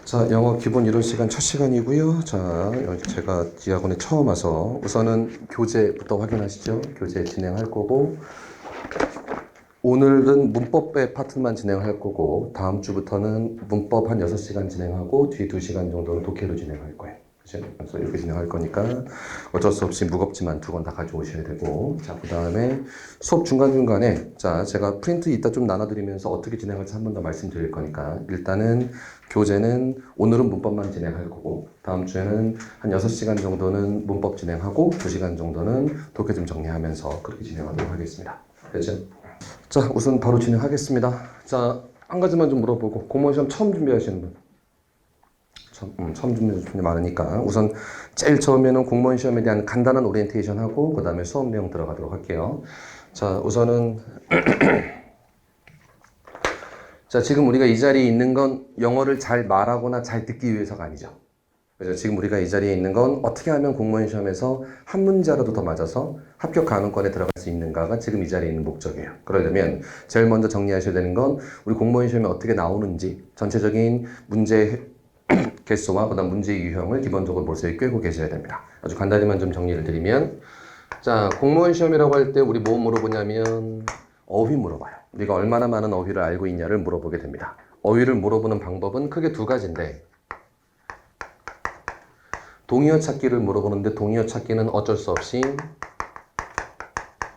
자, 영어 기본 이론 시간 첫 시간이고요. 자, 제가 이 학원에 처음 와서 우선은 교재부터 확인하시죠. 교재 진행할 거고, 오늘은 문법의 파트만 진행할 거고, 다음 주부터는 문법 한 6시간 진행하고, 뒤 2시간 정도는 독해로 진행할 거예요. 그죠? 그래서 이렇게 진행할 거니까 어쩔 수 없이 무겁지만 2권 다 가져오셔야 되고, 자, 그 다음에 수업 중간중간에, 자, 제가 프린트 이따 좀 나눠드리면서 어떻게 진행할지 한 번 더 말씀드릴 거니까, 일단은 교재는 오늘은 문법만 진행할 거고, 다음 주에는 한 6시간 정도는 문법 진행하고, 2시간 정도는 독해 좀 정리하면서 그렇게 진행하도록 하겠습니다. 그죠? 자, 우선 바로 진행하겠습니다. 자, 한 가지만 좀 물어보고, 공무원 시험 처음 준비하시는 분? 처음 준비하시는 분이 많으니까, 우선 제일 처음에는 공무원 시험에 대한 간단한 오리엔테이션 하고, 그 다음에 수업 내용 들어가도록 할게요. 자, 우선은, 자, 지금 우리가 이 자리에 있는 건 영어를 잘 말하거나 잘 듣기 위해서가 아니죠. 그래서 지금 우리가 이 자리에 있는 건 어떻게 하면 공무원 시험에서 한 문제라도 더 맞아서 합격 가능권에 들어갈 수 있는가가 지금 이 자리에 있는 목적이에요. 그러려면 제일 먼저 정리하셔야 되는 건 우리 공무원 시험에 어떻게 나오는지 전체적인 문제 개수와 그다음 문제 유형을 기본적으로 머릿속에 꿰고 계셔야 됩니다. 아주 간단히만 좀 정리를 드리면, 자, 공무원 시험이라고 할 때 우리 뭐 물어보냐면 어휘 물어봐요. 우리가 얼마나 많은 어휘를 알고 있냐를 물어보게 됩니다. 어휘를 물어보는 방법은 크게 두 가지인데, 동의어 찾기를 물어보는데 동의어 찾기는 어쩔 수 없이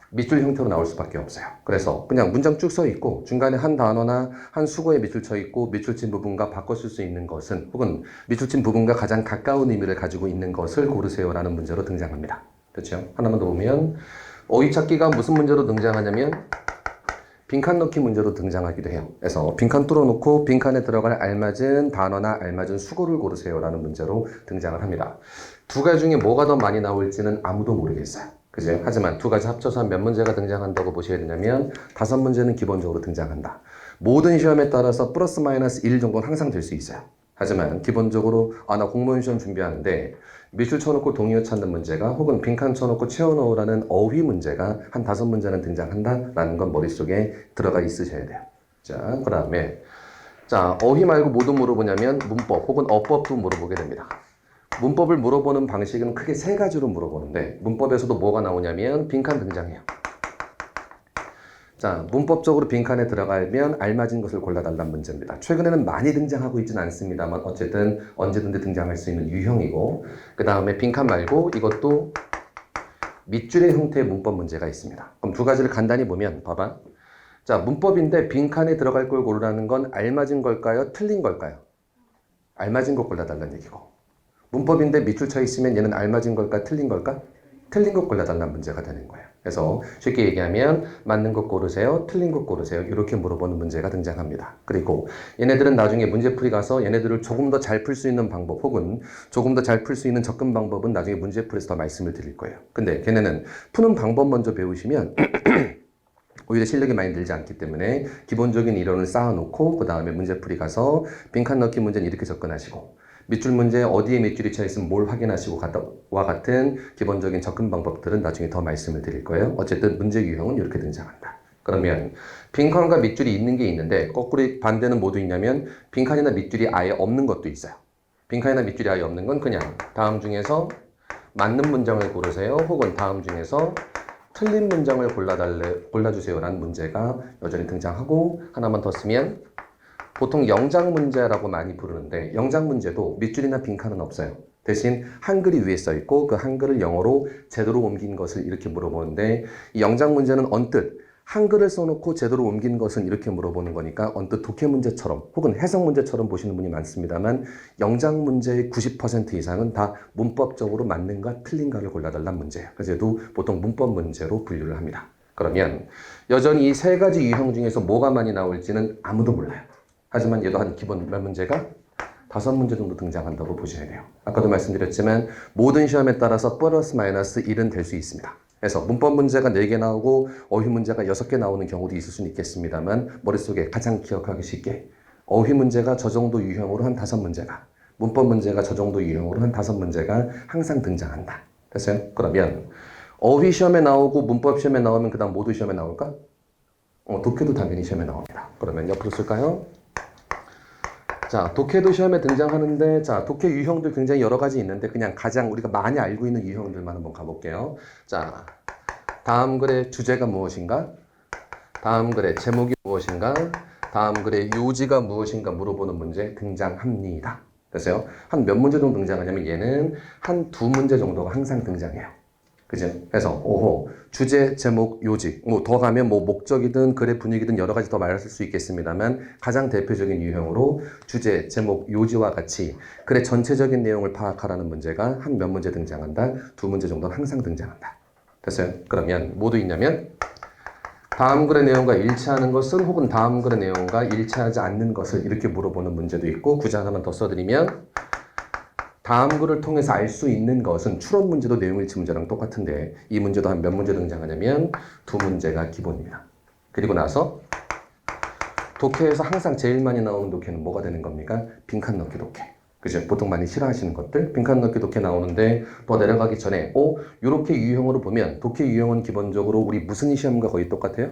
밑줄 형태로 나올 수밖에 없어요. 그래서 그냥 문장 쭉 써 있고 중간에 한 단어나 한 수거에 밑줄 쳐 있고 밑줄 친 부분과 바꿔 쓸 수 있는 것은, 혹은 밑줄 친 부분과 가장 가까운 의미를 가지고 있는 것을 고르세요라는 문제로 등장합니다. 그렇죠? 하나만 더 보면 어휘 찾기가 무슨 문제로 등장하냐면 빈칸 넣기 문제로 등장하기도 해요. 그래서 빈칸 뚫어놓고 빈칸에 들어갈 알맞은 단어나 알맞은 수고를 고르세요라는 문제로 등장을 합니다. 두 가지 중에 뭐가 더 많이 나올지는 아무도 모르겠어요. 그죠? 하지만 두 가지 합쳐서 몇 문제가 등장한다고 보셔야 되냐면 5문제는 기본적으로 등장한다. 모든 시험에 따라서 플러스 마이너스 1 정도는 항상 될 수 있어요. 하지만 기본적으로 나 공무원 시험 준비하는데 밑줄 쳐놓고 동의어 찾는 문제가, 혹은 빈칸 쳐놓고 채워넣으라는 어휘 문제가 한 5문제는 등장한다라는 건 머릿속에 들어가 있으셔야 돼요. 자, 그 다음에, 자, 어휘 말고 뭐도 물어보냐면 문법 혹은 어법도 물어보게 됩니다. 문법을 물어보는 방식은 크게 3가지로 물어보는데, 문법에서도 뭐가 나오냐면 빈칸 등장해요. 자, 문법적으로 빈칸에 들어가면 알맞은 것을 골라달라는 문제입니다. 최근에는 많이 등장하고 있지는 않습니다만 어쨌든 언제든지 등장할 수 있는 유형이고, 그 다음에 빈칸 말고 이것도 밑줄의 형태의 문법 문제가 있습니다. 그럼 두 가지를 간단히 보면, 봐봐. 자, 문법인데 빈칸에 들어갈 걸 고르라는 건 알맞은 걸까요? 틀린 걸까요? 알맞은 거 골라달라는 얘기고, 문법인데 밑줄 쳐 있으면 얘는 알맞은 걸까? 틀린 걸까? 틀린 것 골라달라는 문제가 되는 거예요. 그래서 쉽게 얘기하면 맞는 것 고르세요, 틀린 것 고르세요, 이렇게 물어보는 문제가 등장합니다. 그리고 얘네들은 나중에 문제풀이 가서 얘네들을 조금 더 잘 풀 수 있는 방법, 혹은 조금 더 잘 풀 수 있는 접근 방법은 나중에 문제풀이에서 더 말씀을 드릴 거예요. 근데 걔네는 푸는 방법 먼저 배우시면 오히려 실력이 많이 늘지 않기 때문에 기본적인 이론을 쌓아놓고 그 다음에 문제풀이 가서 빈칸 넣기 문제는 이렇게 접근하시고, 밑줄 문제 어디에 밑줄이 쳐 있으면 뭘 확인하시고 와 같은 기본적인 접근 방법들은 나중에 더 말씀을 드릴 거예요. 어쨌든 문제 유형은 이렇게 등장한다. 그러면 빈칸과 밑줄이 있는 게 있는데, 거꾸로 반대는 뭐도 있냐면 빈칸이나 밑줄이 아예 없는 것도 있어요. 빈칸이나 밑줄이 아예 없는 건 그냥 다음 중에서 맞는 문장을 고르세요, 혹은 다음 중에서 틀린 문장을 골라주세요라는 문제가 여전히 등장하고, 하나만 더 쓰면 보통 영작 문제라고 많이 부르는데, 영작 문제도 밑줄이나 빈칸은 없어요. 대신 한글이 위에 써 있고 그 한글을 영어로 제대로 옮긴 것을 이렇게 물어보는데, 이 영작 문제는 언뜻 한글을 써놓고 제대로 옮긴 것은 이렇게 물어보는 거니까 언뜻 독해 문제처럼 혹은 해석 문제처럼 보시는 분이 많습니다만, 영작 문제의 90% 이상은 다 문법적으로 맞는가 틀린가를 골라달라는 문제예요. 그래서 얘도 보통 문법 문제로 분류를 합니다. 그러면 여전히 이 3가지 유형 중에서 뭐가 많이 나올지는 아무도 몰라요. 하지만 얘도 한 기본 몇 문제가 5문제 정도 등장한다고 보셔야 돼요. 아까도 말씀드렸지만 모든 시험에 따라서 플러스 마이너스 1은 될 수 있습니다. 그래서 문법 문제가 4개 나오고 어휘 문제가 6개 나오는 경우도 있을 수는 있겠습니다만, 머릿속에 가장 기억하기 쉽게 어휘 문제가 저 정도 유형으로 한 5문제가, 문법 문제가 저 정도 유형으로 한 5문제가 항상 등장한다. 됐어요? 그러면 어휘 시험에 나오고 문법 시험에 나오면 그 다음 모두 시험에 나올까? 독해도 당연히 시험에 나옵니다. 그러면 옆으로 쓸까요? 자, 독해도 시험에 등장하는데, 자, 독해 유형들 굉장히 여러 가지 있는데, 그냥 가장 우리가 많이 알고 있는 유형들만 한번 가볼게요. 자, 다음 글의 주제가 무엇인가? 다음 글의 제목이 무엇인가? 다음 글의 요지가 무엇인가 물어보는 문제 등장합니다. 그래서요, 한 몇 문제 정도 등장하냐면 얘는 한 두 문제 정도가 항상 등장해요. 그죠? 그래서 오호 주제, 제목, 요지 뭐 더 가면 뭐 목적이든 글의 분위기든 여러 가지 더 말할 수 있겠습니다만 가장 대표적인 유형으로 주제, 제목, 요지와 같이 글의 전체적인 내용을 파악하라는 문제가 한 몇 문제 등장한다. 두 문제 정도는 항상 등장한다. 됐어요? 그러면 뭐도 있냐면 다음 글의 내용과 일치하는 것은 혹은 다음 글의 내용과 일치하지 않는 것을 이렇게 물어보는 문제도 있고 구제 하나만 더 써드리면 다음 글을 통해서 알 수 있는 것은 추론 문제도 내용일치 문제랑 똑같은데 이 문제도 한 몇 문제 등장하냐면 두 문제가 기본입니다. 그리고 나서 독해에서 항상 제일 많이 나오는 독해는 뭐가 되는 겁니까? 빈칸 넣기 독해. 그죠? 보통 많이 싫어하시는 것들 빈칸 넣기 독해 나오는데 더 내려가기 전에 이렇게 유형으로 보면 독해 유형은 기본적으로 우리 무슨 시험과 거의 똑같아요?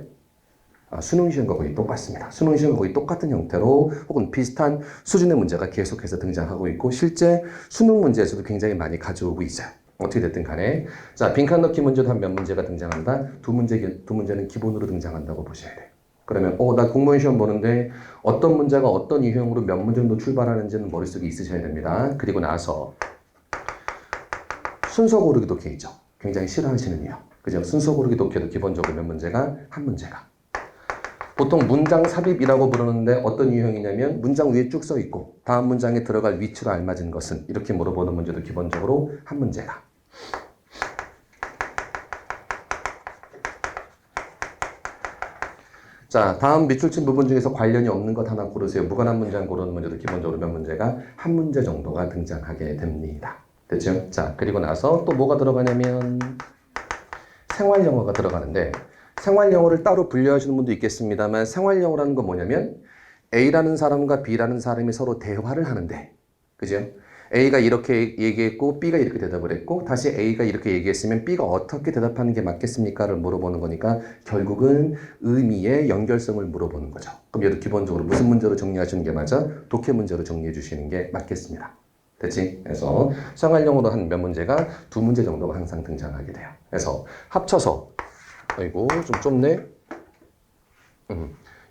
수능 시험과 거의 똑같습니다. 수능 시험과 거의 똑같은 형태로 혹은 비슷한 수준의 문제가 계속해서 등장하고 있고 실제 수능 문제에서도 굉장히 많이 가져오고 있어요. 어떻게 됐든 간에 자 빈칸 넣기 문제도 한 몇 문제가 등장한다. 두 문제는 기본으로 등장한다고 보셔야 돼요. 그러면 나 공무원 시험 보는데 어떤 문제가 어떤 유형으로 몇 문제 정도 출발하는지는 머릿속에 있으셔야 됩니다. 그리고 나서 순서 고르기 독해 있죠. 굉장히 싫어하시는 유형. 그죠? 순서 고르기 독해도 기본적으로 몇 문제가 한 문제가 보통 문장 삽입이라고 부르는데 어떤 유형이냐면 문장 위에 쭉 써 있고 다음 문장에 들어갈 위치로 알맞은 것은 이렇게 물어보는 문제도 기본적으로 한 문제가. 자, 다음 밑줄 친 부분 중에서 관련이 없는 것 하나 고르세요. 무관한 문장 고르는 문제도 기본적으로 몇 문제가 한 문제 정도가 등장하게 됩니다. 됐죠? 자, 그리고 나서 또 뭐가 들어가냐면 생활 영어가 들어가는데 생활 영어를 따로 분류하시는 분도 있겠습니다만 생활 영어라는 건 뭐냐면 A라는 사람과 B라는 사람이 서로 대화를 하는데 그죠? A가 이렇게 얘기했고 B가 이렇게 대답을 했고 다시 A가 이렇게 얘기했으면 B가 어떻게 대답하는 게 맞겠습니까?를 물어보는 거니까 결국은 의미의 연결성을 물어보는 거죠. 그럼 얘도 기본적으로 무슨 문제로 정리하시는 게 맞아? 독해 문제로 정리해 주시는 게 맞겠습니다. 됐지? 그래서 생활 영어로 한 몇 문제가 두 문제 정도가 항상 등장하게 돼요. 그래서 합쳐서 아이고 좀 좁네.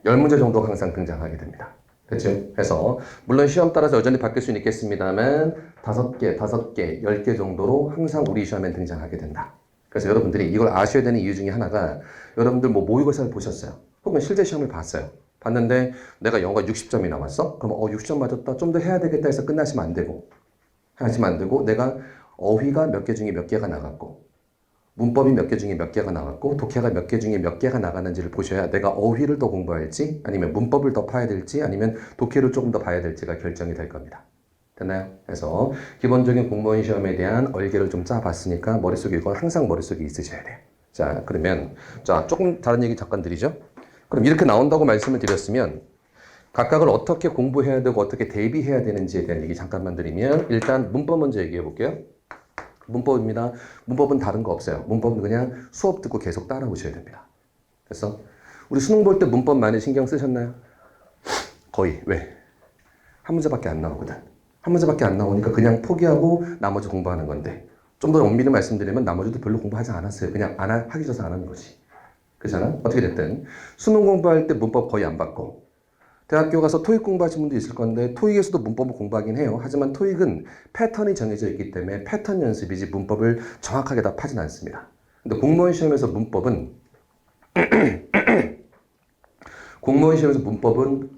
10문제 정도가 항상 등장하게 됩니다. 그렇죠? 그래서 물론 시험 따라서 여전히 바뀔 수는 있겠습니다만 5개, 10개 정도로 항상 우리 시험에 등장하게 된다. 그래서 여러분들이 이걸 아셔야 되는 이유 중에 하나가 여러분들 뭐 모의고사를 보셨어요. 혹은 실제 시험을 봤어요. 봤는데 내가 영어가 60점이 나왔어? 그럼 60점 맞았다. 좀 더 해야 되겠다 해서 끝나시면 안 되고 내가 어휘가 몇 개 중에 몇 개가 나갔고 문법이 몇 개 중에 몇 개가 나왔고 독해가 몇 개 중에 몇 개가 나가는지를 보셔야 내가 어휘를 더 공부할지 아니면 문법을 더 파야 될지 아니면 독해를 조금 더 봐야 될지가 결정이 될 겁니다. 됐나요? 그래서 기본적인 공무원 시험에 대한 얼개를 좀 짜봤으니까 머릿속에 이건 항상 머릿속에 있으셔야 돼요. 자 그러면 자 조금 다른 얘기 잠깐 드리죠. 그럼 이렇게 나온다고 말씀을 드렸으면 각각을 어떻게 공부해야 되고 어떻게 대비해야 되는지에 대한 얘기 잠깐만 드리면 일단 문법 먼저 얘기해 볼게요. 문법입니다. 문법은 다른 거 없어요. 문법은 그냥 수업 듣고 계속 따라오셔야 됩니다. 그래서 우리 수능 볼 때 문법 많이 신경 쓰셨나요? 거의. 왜? 한 문제밖에 안 나오거든. 한 문제밖에 안 나오니까 그냥 포기하고 나머지 공부하는 건데 좀 더 엄밀히 말씀드리면 나머지도 별로 공부하지 않았어요. 그냥 하기 싫어서 안 하는 거지. 그렇잖아? 어떻게 됐든 수능 공부할 때 문법 거의 안 받고 대학교 가서 토익 공부하시는 분도 있을 건데 토익에서도 문법을 공부하긴 해요. 하지만 토익은 패턴이 정해져 있기 때문에 패턴 연습이지 문법을 정확하게 답하진 않습니다. 근데 공무원 시험에서 문법은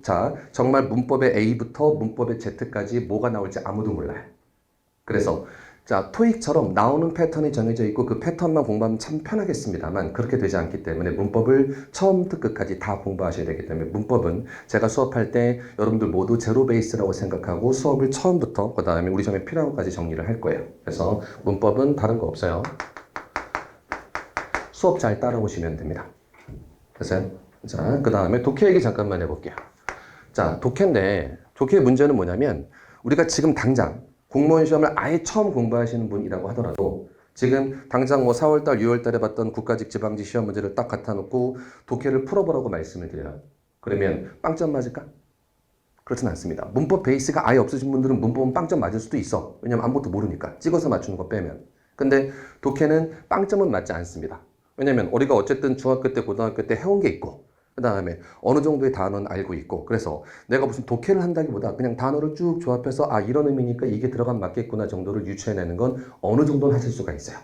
자 정말 문법의 A부터 문법의 Z까지 뭐가 나올지 아무도 몰라요. 그래서 자 토익처럼 나오는 패턴이 정해져 있고 그 패턴만 공부하면 참 편하겠습니다만 그렇게 되지 않기 때문에 문법을 처음부터 끝까지 다 공부하셔야 되기 때문에 문법은 제가 수업할 때 여러분들 모두 제로 베이스라고 생각하고 수업을 처음부터 그 다음에 우리 시험에 필요한 것까지 정리를 할 거예요. 그래서 문법은 다른 거 없어요. 수업 잘 따라오시면 됩니다. 됐어요? 자, 그 다음에 독해 얘기 잠깐만 해볼게요. 자, 독해인데 독해 문제는 뭐냐면 우리가 지금 당장 공무원 시험을 아예 처음 공부하시는 분이라고 하더라도 지금 당장 뭐 4월달, 6월달에 봤던 국가직 지방직 시험 문제를 딱 갖다 놓고 독해를 풀어보라고 말씀을 드려요. 그러면 빵점 맞을까? 그렇진 않습니다. 문법 베이스가 아예 없으신 분들은 문법은 빵점 맞을 수도 있어. 왜냐면 아무것도 모르니까. 찍어서 맞추는 거 빼면. 근데 독해는 빵점은 맞지 않습니다. 왜냐면 우리가 어쨌든 중학교 때, 고등학교 때 해온 게 있고, 그 다음에 어느 정도의 단어는 알고 있고, 그래서 내가 무슨 독해를 한다기보다 그냥 단어를 쭉 조합해서 아, 이런 의미니까 이게 들어가면 맞겠구나 정도를 유추해내는 건 어느 정도는 하실 수가 있어요.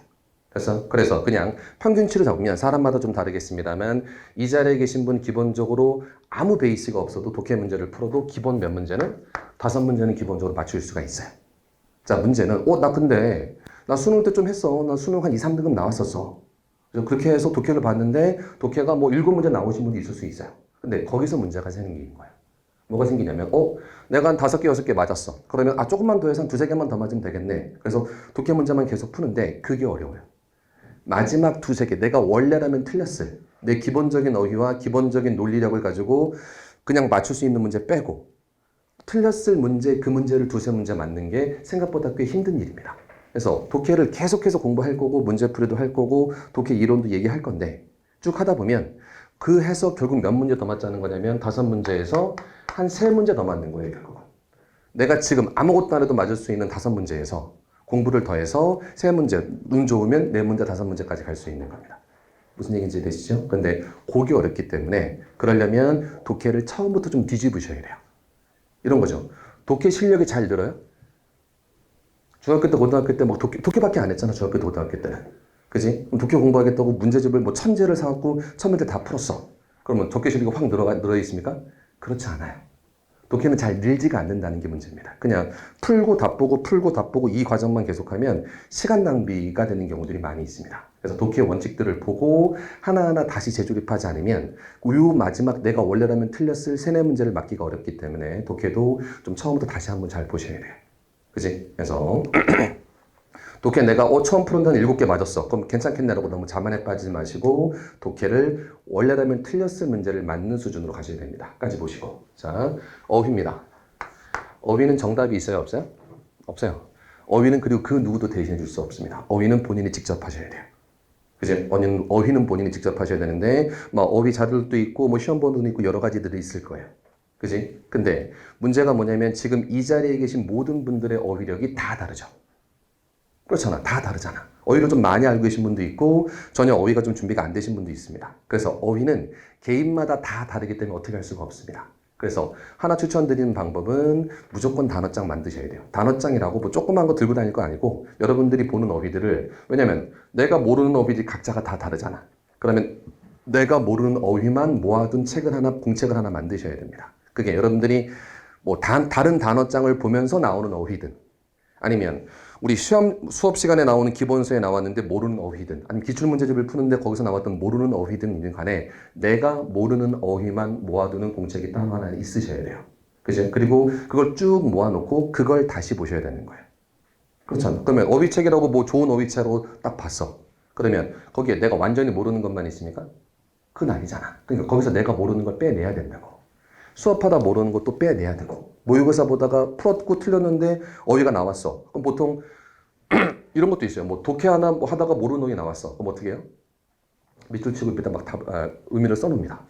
그래서 그냥 평균치를 잡으면 사람마다 좀 다르겠습니다만 이 자리에 계신 분 기본적으로 아무 베이스가 없어도 독해 문제를 풀어도 기본 몇 문제는 5문제는 기본적으로 맞출 수가 있어요. 자, 문제는 나 근데 나 수능 때 좀 했어. 나 수능 한 2, 3등급 나왔었어. 그래서 그렇게 해서 독해를 봤는데 독해가 뭐 7문제 나오신 분도 있을 수 있어요. 근데 거기서 문제가 생기는 거예요. 뭐가 생기냐면 내가 한 5개, 6개 맞았어. 그러면 조금만 더 해서 한 2-3개만 더 맞으면 되겠네. 그래서 독해 문제만 계속 푸는데 그게 어려워요. 마지막 2-3개 내가 원래라면 틀렸을 내 기본적인 어휘와 기본적인 논리력을 가지고 그냥 맞출 수 있는 문제 빼고 틀렸을 문제 그 문제를 2-3문제 맞는 게 생각보다 꽤 힘든 일입니다. 그래서 독해를 계속해서 공부할 거고 문제풀이도 할 거고 독해 이론도 얘기할 건데 쭉 하다 보면 그 해서 결국 몇 문제 더 맞자는 거냐면 5문제에서 한 3문제 더 맞는 거예요. 결국은 내가 지금 아무것도 안 해도 맞을 수 있는 5문제에서 공부를 더해서 3문제, 운 좋으면 4문제, 5문제까지 갈 수 있는 겁니다. 무슨 얘기인지 되시죠? 근데 그게 어렵기 때문에 그러려면 독해를 처음부터 좀 뒤집으셔야 돼요. 이런 거죠. 독해 실력이 잘 늘어요? 중학교 때, 고등학교 때 뭐 독해밖에 안 했잖아. 중학교 때, 고등학교 때는. 그지? 그럼 독해 공부하겠다고 문제집을 뭐 1000제를 사갖고 1000문제 다 풀었어. 그러면 독해 실력이 확 늘어 있습니까? 그렇지 않아요. 독해는 잘 늘지가 않는다는 게 문제입니다. 그냥 풀고 답 보고 이 과정만 계속하면 시간 낭비가 되는 경우들이 많이 있습니다. 그래서 독해 원칙들을 보고 하나하나 다시 재조립하지 않으면 요 마지막 내가 원래라면 틀렸을 3-4문제를 맞기가 어렵기 때문에 독해도 좀 처음부터 다시 한번 잘 보셔야 돼요. 그지? 그래서 독해 내가 처음 푸는 데는 7개 맞았어. 그럼 괜찮겠네라고 너무 자만에 빠지지 마시고 독해를 원래라면 틀렸을 문제를 맞는 수준으로 가셔야 됩니다. 까지 보시고. 자, 어휘입니다. 어휘는 정답이 있어요? 없어요? 없어요. 어휘는 그리고 그 누구도 대신해 줄 수 없습니다. 어휘는 본인이 직접 하셔야 돼요. 그지? 어휘는 본인이 직접 하셔야 되는데 뭐 어휘 자료도 있고 뭐 시험 번호도 있고 여러 가지들이 있을 거예요. 그지? 근데 문제가 뭐냐면 지금 이 자리에 계신 모든 분들의 어휘력이 다 다르죠. 그렇잖아. 다 다르잖아. 어휘를 좀 많이 알고 계신 분도 있고 전혀 어휘가 좀 준비가 안 되신 분도 있습니다. 그래서 어휘는 개인마다 다 다르기 때문에 어떻게 할 수가 없습니다. 그래서 하나 추천드리는 방법은 무조건 단어장 만드셔야 돼요. 단어장이라고 뭐 조그만 거 들고 다닐 거 아니고 여러분들이 보는 어휘들을 왜냐면 내가 모르는 어휘들이 각자가 다 다르잖아. 그러면 내가 모르는 어휘만 모아둔 책을 하나, 공책을 하나 만드셔야 됩니다. 그게 여러분들이 뭐 다른 단어장을 보면서 나오는 어휘든 아니면 우리 수업 시간에 나오는 기본서에 나왔는데 모르는 어휘든 아니면 기출문제집을 푸는데 거기서 나왔던 모르는 어휘든 있는 간에 내가 모르는 어휘만 모아두는 공책이 따로 하나 있으셔야 돼요. 그죠? 그리고 그걸 쭉 모아놓고 그걸 다시 보셔야 되는 거예요. 그렇잖아. 그러면 어휘책이라고 뭐 좋은 어휘책으로 딱 봤어. 그러면 거기에 내가 완전히 모르는 것만 있습니까? 그건 아니잖아. 그러니까 거기서 내가 모르는 걸 빼내야 된다고. 수업하다 모르는 것도 빼내야 되고 모의고사 보다가 풀었고 틀렸는데 어휘가 나왔어. 그럼 보통 이런 것도 있어요. 뭐 독해 하나 뭐 하다가 모르는 어휘 나왔어. 그럼 어떻게 해요? 밑줄 치고 밑에다 막 의미를 써놓습니다.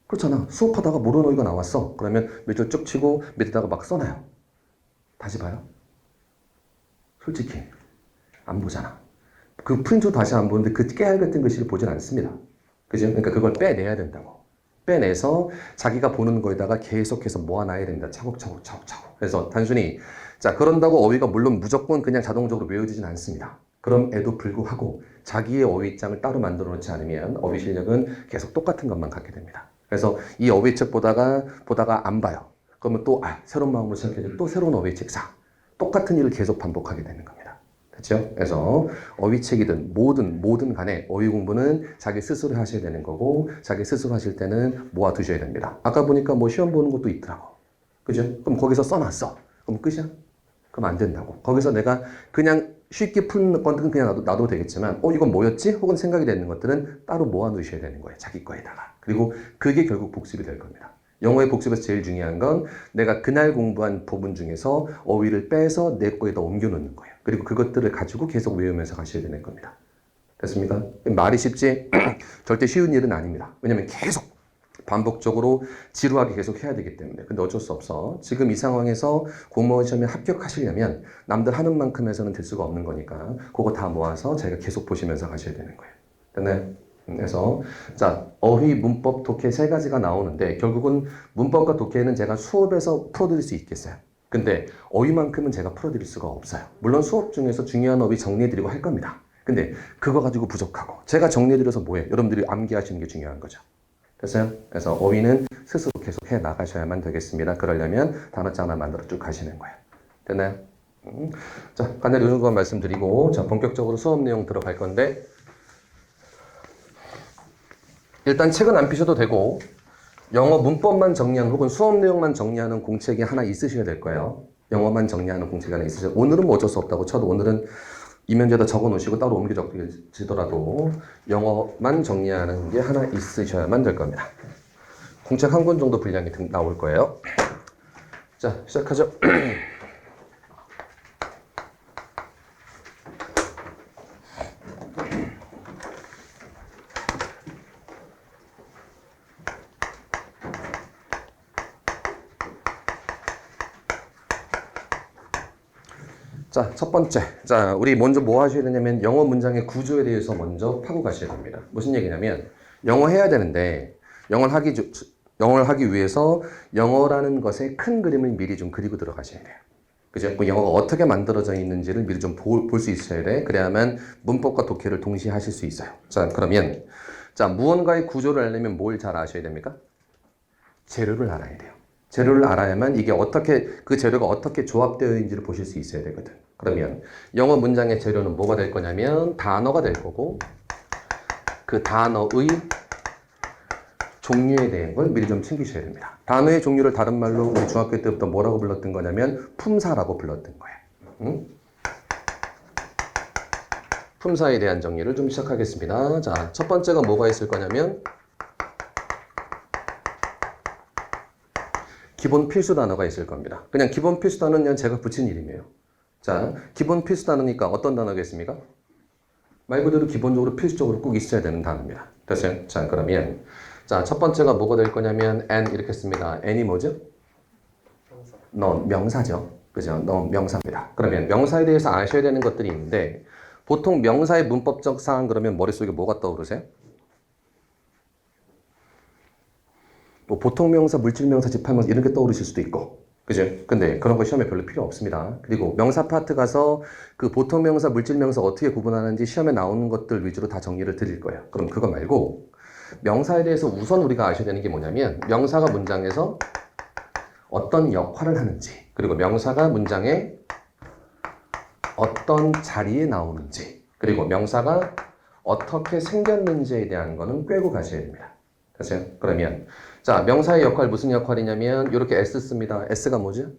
그렇잖아. 수업하다가 모르는 어휘가 나왔어. 그러면 밑줄 쭉 치고 밑에다가 막 써놔요. 다시 봐요. 솔직히 안 보잖아. 그 프린트 다시 안 보는데 그 깨알같은 글씨를 보진 않습니다. 그죠? 그러니까 그걸 빼내야 된다고. 빼내서 자기가 보는 거에다가 계속해서 모아놔야 됩니다. 차곡차곡. 그래서 단순히 자 그런다고 어휘가 물론 무조건 그냥 자동적으로 외워지진 않습니다. 그럼에도 불구하고 자기의 어휘장을 따로 만들어 놓지 않으면 어휘 실력은 계속 똑같은 것만 갖게 됩니다. 그래서 이 어휘책 보다가 안 봐요. 그러면 또 새로운 마음으로 시작해서 또 새로운 어휘책 사. 똑같은 일을 계속 반복하게 되는 겁니다. 그렇죠? 그래서 어휘책이든 뭐든 간에 어휘 공부는 자기 스스로 하셔야 되는 거고 자기 스스로 하실 때는 모아두셔야 됩니다. 아까 보니까 뭐 시험 보는 것도 있더라고. 그죠? 그럼 거기서 써놨어. 그럼 끝이야? 그럼 안 된다고. 거기서 내가 그냥 쉽게 푸는 것들은 그냥 놔도 되겠지만 이건 뭐였지? 혹은 생각이 되는 것들은 따로 모아놓으셔야 되는 거예요. 자기 거에다가. 그리고 그게 결국 복습이 될 겁니다. 영어의 복습에서 제일 중요한 건 내가 그날 공부한 부분 중에서 어휘를 빼서 내 거에다 옮겨놓는 거예요. 그리고 그것들을 가지고 계속 외우면서 가셔야 되는 겁니다. 됐습니까? 말이 쉽지 절대 쉬운 일은 아닙니다. 왜냐하면 계속 반복적으로 지루하게 계속 해야 되기 때문에. 근데 어쩔 수 없어. 지금 이 상황에서 공무원 시험에 합격하시려면 남들 하는 만큼 해서는 될 수가 없는 거니까 그거 다 모아서 자기가 계속 보시면서 가셔야 되는 거예요. 됐나요? 그래서 자, 어휘, 문법, 독해 세 가지가 나오는데 결국은 문법과 독해는 제가 수업에서 풀어드릴 수 있겠어요. 근데 어휘만큼은 제가 풀어드릴 수가 없어요. 물론 수업 중에서 중요한 어휘 정리해드리고 할 겁니다. 근데 그거 가지고 부족하고 제가 정리해드려서 뭐해? 여러분들이 암기하시는 게 중요한 거죠. 됐어요? 그래서 어휘는 스스로 계속 해 나가셔야만 되겠습니다. 그러려면 단어장 하나 만들어 쭉 가시는 거예요. 됐나요? 자, 간단히 이 정도만 말씀드리고 자, 본격적으로 수업 내용 들어갈 건데 일단 책은 안 피셔도 되고 영어 문법만 정리하는 혹은 수업 내용만 정리하는 공책이 하나 있으셔야 될 거예요. 영어만 정리하는 공책이 하나 있으셔야 오늘은 뭐 어쩔 수 없다고 쳐도 오늘은 이면제에다 적어 놓으시고 따로 옮겨 적히더라도 영어만 정리하는 게 하나 있으셔야만 될 겁니다. 공책 한 권 정도 분량이 나올 거예요. 자, 시작하죠. 자, 첫 번째. 자, 우리 먼저 뭐 하셔야 되냐면 영어 문장의 구조에 대해서 먼저 파고 가셔야 됩니다. 무슨 얘기냐면 영어 해야 되는데 영어를 하기 위해서 영어라는 것의 큰 그림을 미리 좀 그리고 들어가셔야 돼요. 그죠? 그 영어가 어떻게 만들어져 있는지를 미리 좀 볼 수 있어야 돼. 그래야만 문법과 독해를 동시에 하실 수 있어요. 자, 그러면 자, 무언가의 구조를 알려면 뭘 잘 아셔야 됩니까? 재료를 알아야 돼요. 재료를 알아야만 이게 어떻게 그 재료가 어떻게 조합되어 있는지를 보실 수 있어야 되거든. 그러면 영어 문장의 재료는 뭐가 될 거냐면 단어가 될 거고 그 단어의 종류에 대한 걸 미리 좀 챙기셔야 됩니다. 단어의 종류를 다른 말로 우리 중학교 때부터 뭐라고 불렀던 거냐면 품사라고 불렀던 거예요. 응? 품사에 대한 정리를 좀 시작하겠습니다. 자, 첫 번째가 뭐가 있을 거냐면 기본 필수 단어가 있을 겁니다. 그냥 기본 필수 단어는 제가 붙인 이름이에요. 자, 기본 필수 단어니까 어떤 단어겠습니까? 말 그대로 기본적으로 필수적으로 꼭 있어야 되는 단어입니다. 됐어요? 자, 그러면 자, 첫 번째가 뭐가 될 거냐면 and 이렇게 씁니다. and이 뭐죠? 명사죠. 그죠? 명사입니다. 그러면 명사에 대해서 아셔야 되는 것들이 있는데 보통 명사의 문법적 사항 그러면 머릿속에 뭐가 떠오르세요? 뭐 보통 명사, 물질 명사, 집합명사 이런 게 떠오르실 수도 있고, 그죠? 근데 그런 거 시험에 별로 필요 없습니다. 그리고 명사 파트 가서 그 보통 명사, 물질 명사 어떻게 구분하는지 시험에 나오는 것들 위주로 다 정리를 드릴 거예요. 그럼 그거 말고 명사에 대해서 우선 우리가 아셔야 되는 게 뭐냐면 명사가 문장에서 어떤 역할을 하는지, 그리고 명사가 문장에 어떤 자리에 나오는지, 그리고 명사가 어떻게 생겼는지에 대한 거는 꿰고 가셔야 됩니다. 됐어요? 그러면 자, 명사의 역할 무슨 역할이냐면 이렇게 S 씁니다. S가 뭐죠?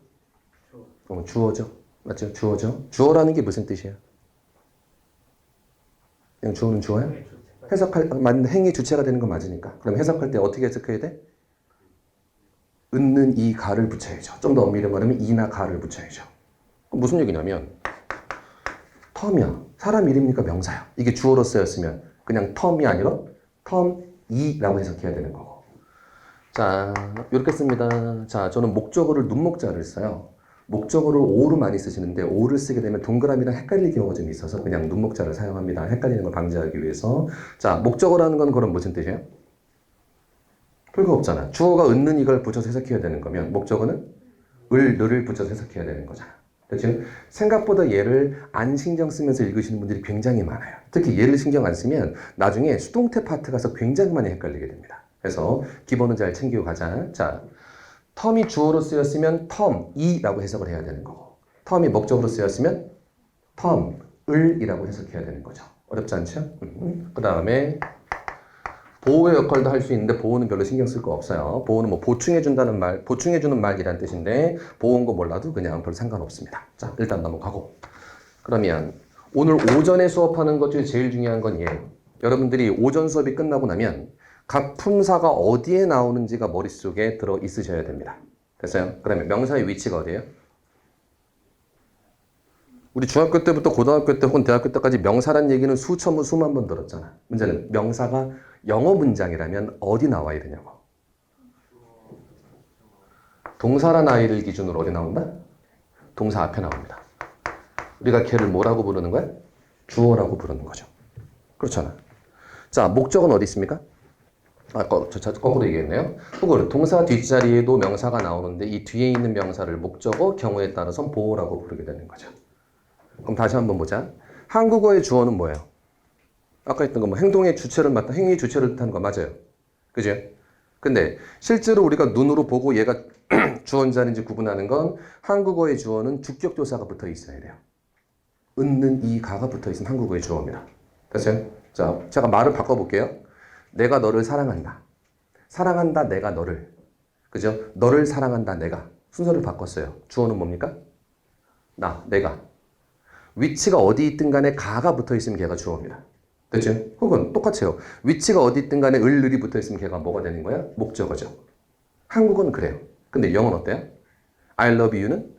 주어죠. 맞죠? 주어죠. 주어라는 게 무슨 뜻이야? 그냥 주어는 주어야? 맞는 행위 주체가 되는 건 맞으니까. 그럼 해석할 때 어떻게 해석해야 돼? 은는 이 가를 붙여야죠. 좀 더 엄밀히 말하면 이나 가를 붙여야죠. 그럼 무슨 얘기냐면 텀이야. 사람 이름이니까 명사야. 이게 주어로 쓰였으면 그냥 텀이 아니라 텀이라고 해석해야 되는 거고. 자, 이렇게 씁니다. 자, 저는 목적어를 눈목자를 써요. 목적어를 오로 많이 쓰시는데 오를 쓰게 되면 동그라미랑 헷갈릴 경우가 좀 있어서 그냥 눈목자를 사용합니다. 헷갈리는 걸 방지하기 위해서. 자, 목적어라는 건 그럼 무슨 뜻이에요? 별거 없잖아. 주어가 은는 이걸 붙여서 해석해야 되는 거면 목적어는 을을 붙여서 해석해야 되는 거잖아. 지금 생각보다 얘를 안 신경 쓰면서 읽으시는 분들이 굉장히 많아요. 특히 얘를 신경 안 쓰면 나중에 수동태 파트 가서 굉장히 많이 헷갈리게 됩니다. 그래서 기본은 잘 챙기고 가자. 자, 텀이 주어로 쓰였으면 텀이라고 해석을 해야 되는 거고 텀이 목적으로 쓰였으면 텀을이라고 해석해야 되는 거죠. 어렵지 않죠? 그 다음에 보호의 역할도 할 수 있는데 보호는 별로 신경 쓸 거 없어요. 보호는 뭐 보충해준다는 말, 보충해주는 말이란 뜻인데 보호인 거 몰라도 그냥 별 상관없습니다. 자, 일단 넘어가고 그러면 오늘 오전에 수업하는 것 중에 제일 중요한 건 얘예요. 여러분들이 오전 수업이 끝나고 나면 각 품사가 어디에 나오는지가 머릿속에 들어 있으셔야 됩니다. 됐어요? 그러면 명사의 위치가 어디예요? 우리 중학교 때부터 고등학교 때 혹은 대학교 때까지 명사란 얘기는 수만 번 들었잖아. 문제는 명사가 영어 문장이라면 어디 나와야 되냐고. 동사란 아이를 기준으로 어디 나온다? 동사 앞에 나옵니다. 우리가 걔를 뭐라고 부르는 거야? 주어라고 부르는 거죠. 그렇잖아. 자, 목적은 어디 있습니까? 거꾸로 얘기했네요. 혹은 동사 뒷자리에도 명사가 나오는데 이 뒤에 있는 명사를 목적어, 경우에 따라서 보어라고 부르게 되는 거죠. 그럼 다시 한번 보자. 한국어의 주어는 뭐예요? 아까 했던 거 뭐 행동의 주체를 맡다, 행위의 주체를 뜻하는 거 맞아요. 그죠? 근데 실제로 우리가 눈으로 보고 얘가 주어인지 구분하는 건 한국어의 주어는 주격조사가 붙어 있어야 돼요. 은는 이 가가 붙어 있으면 한국어의 주어입니다. 됐어요? 자, 제가 말을 바꿔볼게요. 내가 너를 사랑한다. 사랑한다, 내가 너를. 그죠? 너를 사랑한다, 내가. 순서를 바꿨어요. 주어는 뭡니까? 나, 내가. 위치가 어디 있든 간에 가가 붙어 있으면 걔가 주어입니다. 됐죠? 혹은 똑같아요. 위치가 어디 있든 간에 을이 붙어 있으면 걔가 뭐가 되는 거야? 목적어죠. 한국어는 그래요. 근데 영어는 어때요? I love you는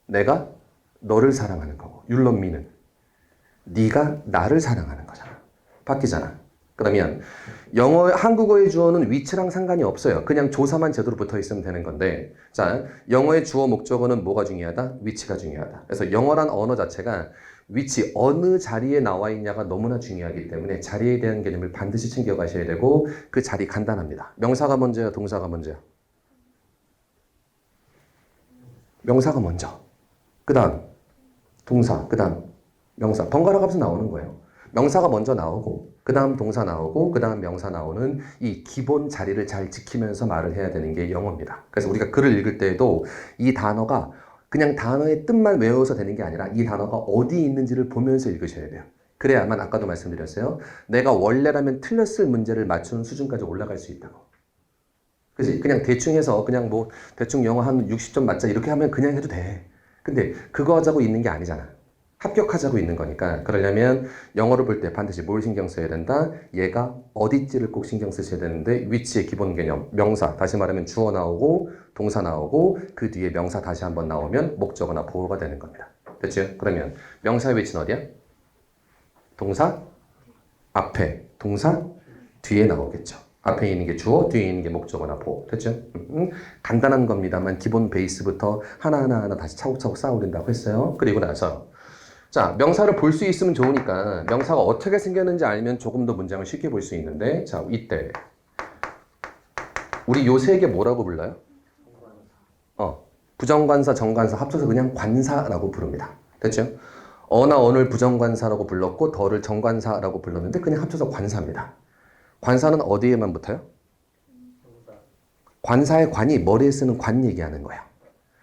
내가 너를 사랑하는 거고 you love me는 네가 나를 사랑하는 거잖아. 바뀌잖아. 그러면 한국어의 주어는 위치랑 상관이 없어요. 그냥 조사만 제대로 붙어 있으면 되는 건데, 자, 영어의 주어 목적어는 뭐가 중요하다? 위치가 중요하다. 그래서 영어란 언어 자체가 위치, 어느 자리에 나와 있냐가 너무나 중요하기 때문에 자리에 대한 개념을 반드시 챙겨가셔야 되고, 그 자리 간단합니다. 명사가 먼저야, 동사가 먼저야? 명사가 먼저. 그 다음 동사, 그 다음 명사. 번갈아 가면서 나오는 거예요. 명사가 먼저 나오고 그 다음 동사 나오고 그 다음 명사 나오는 이 기본 자리를 잘 지키면서 말을 해야 되는 게 영어입니다. 그래서 우리가 글을 읽을 때에도 이 단어가 그냥 단어의 뜻만 외워서 되는 게 아니라 이 단어가 어디 있는지를 보면서 읽으셔야 돼요. 그래야만 아까도 말씀드렸어요. 내가 원래라면 틀렸을 문제를 맞추는 수준까지 올라갈 수 있다고. 그치? 그냥 대충 해서 그냥 뭐 대충 영어 한 60점 맞자 이렇게 하면 그냥 해도 돼. 근데 그거 하자고 있는 게 아니잖아. 합격하자고 있는 거니까. 그러려면 영어를 볼 때 반드시 뭘 신경 써야 된다? 얘가 어디지를 꼭 신경 쓰셔야 되는데 위치의 기본 개념, 명사, 다시 말하면 주어 나오고 동사 나오고 그 뒤에 명사 다시 한번 나오면 목적어나 보어가 되는 겁니다. 됐죠? 그러면 명사의 위치는 어디야? 동사 앞에, 동사 뒤에 나오겠죠. 앞에 있는 게 주어, 뒤에 있는 게 목적어나 보어. 됐죠? 간단한 겁니다만 기본 베이스부터 하나하나 다시 차곡차곡 쌓아올린다고 했어요. 그리고 나서 자, 명사를 볼 수 있으면 좋으니까 명사가 어떻게 생겼는지 알면 조금 더 문장을 쉽게 볼 수 있는데 자, 이때 우리 요 세 개 뭐라고 불러요? 부정관사, 정관사 합쳐서 그냥 관사라고 부릅니다. 됐죠? 어나 어를 부정관사라고 불렀고 더를 정관사라고 불렀는데 그냥 합쳐서 관사입니다. 관사는 어디에만 붙어요? 관사의 관이 머리에 쓰는 관 얘기하는 거예요.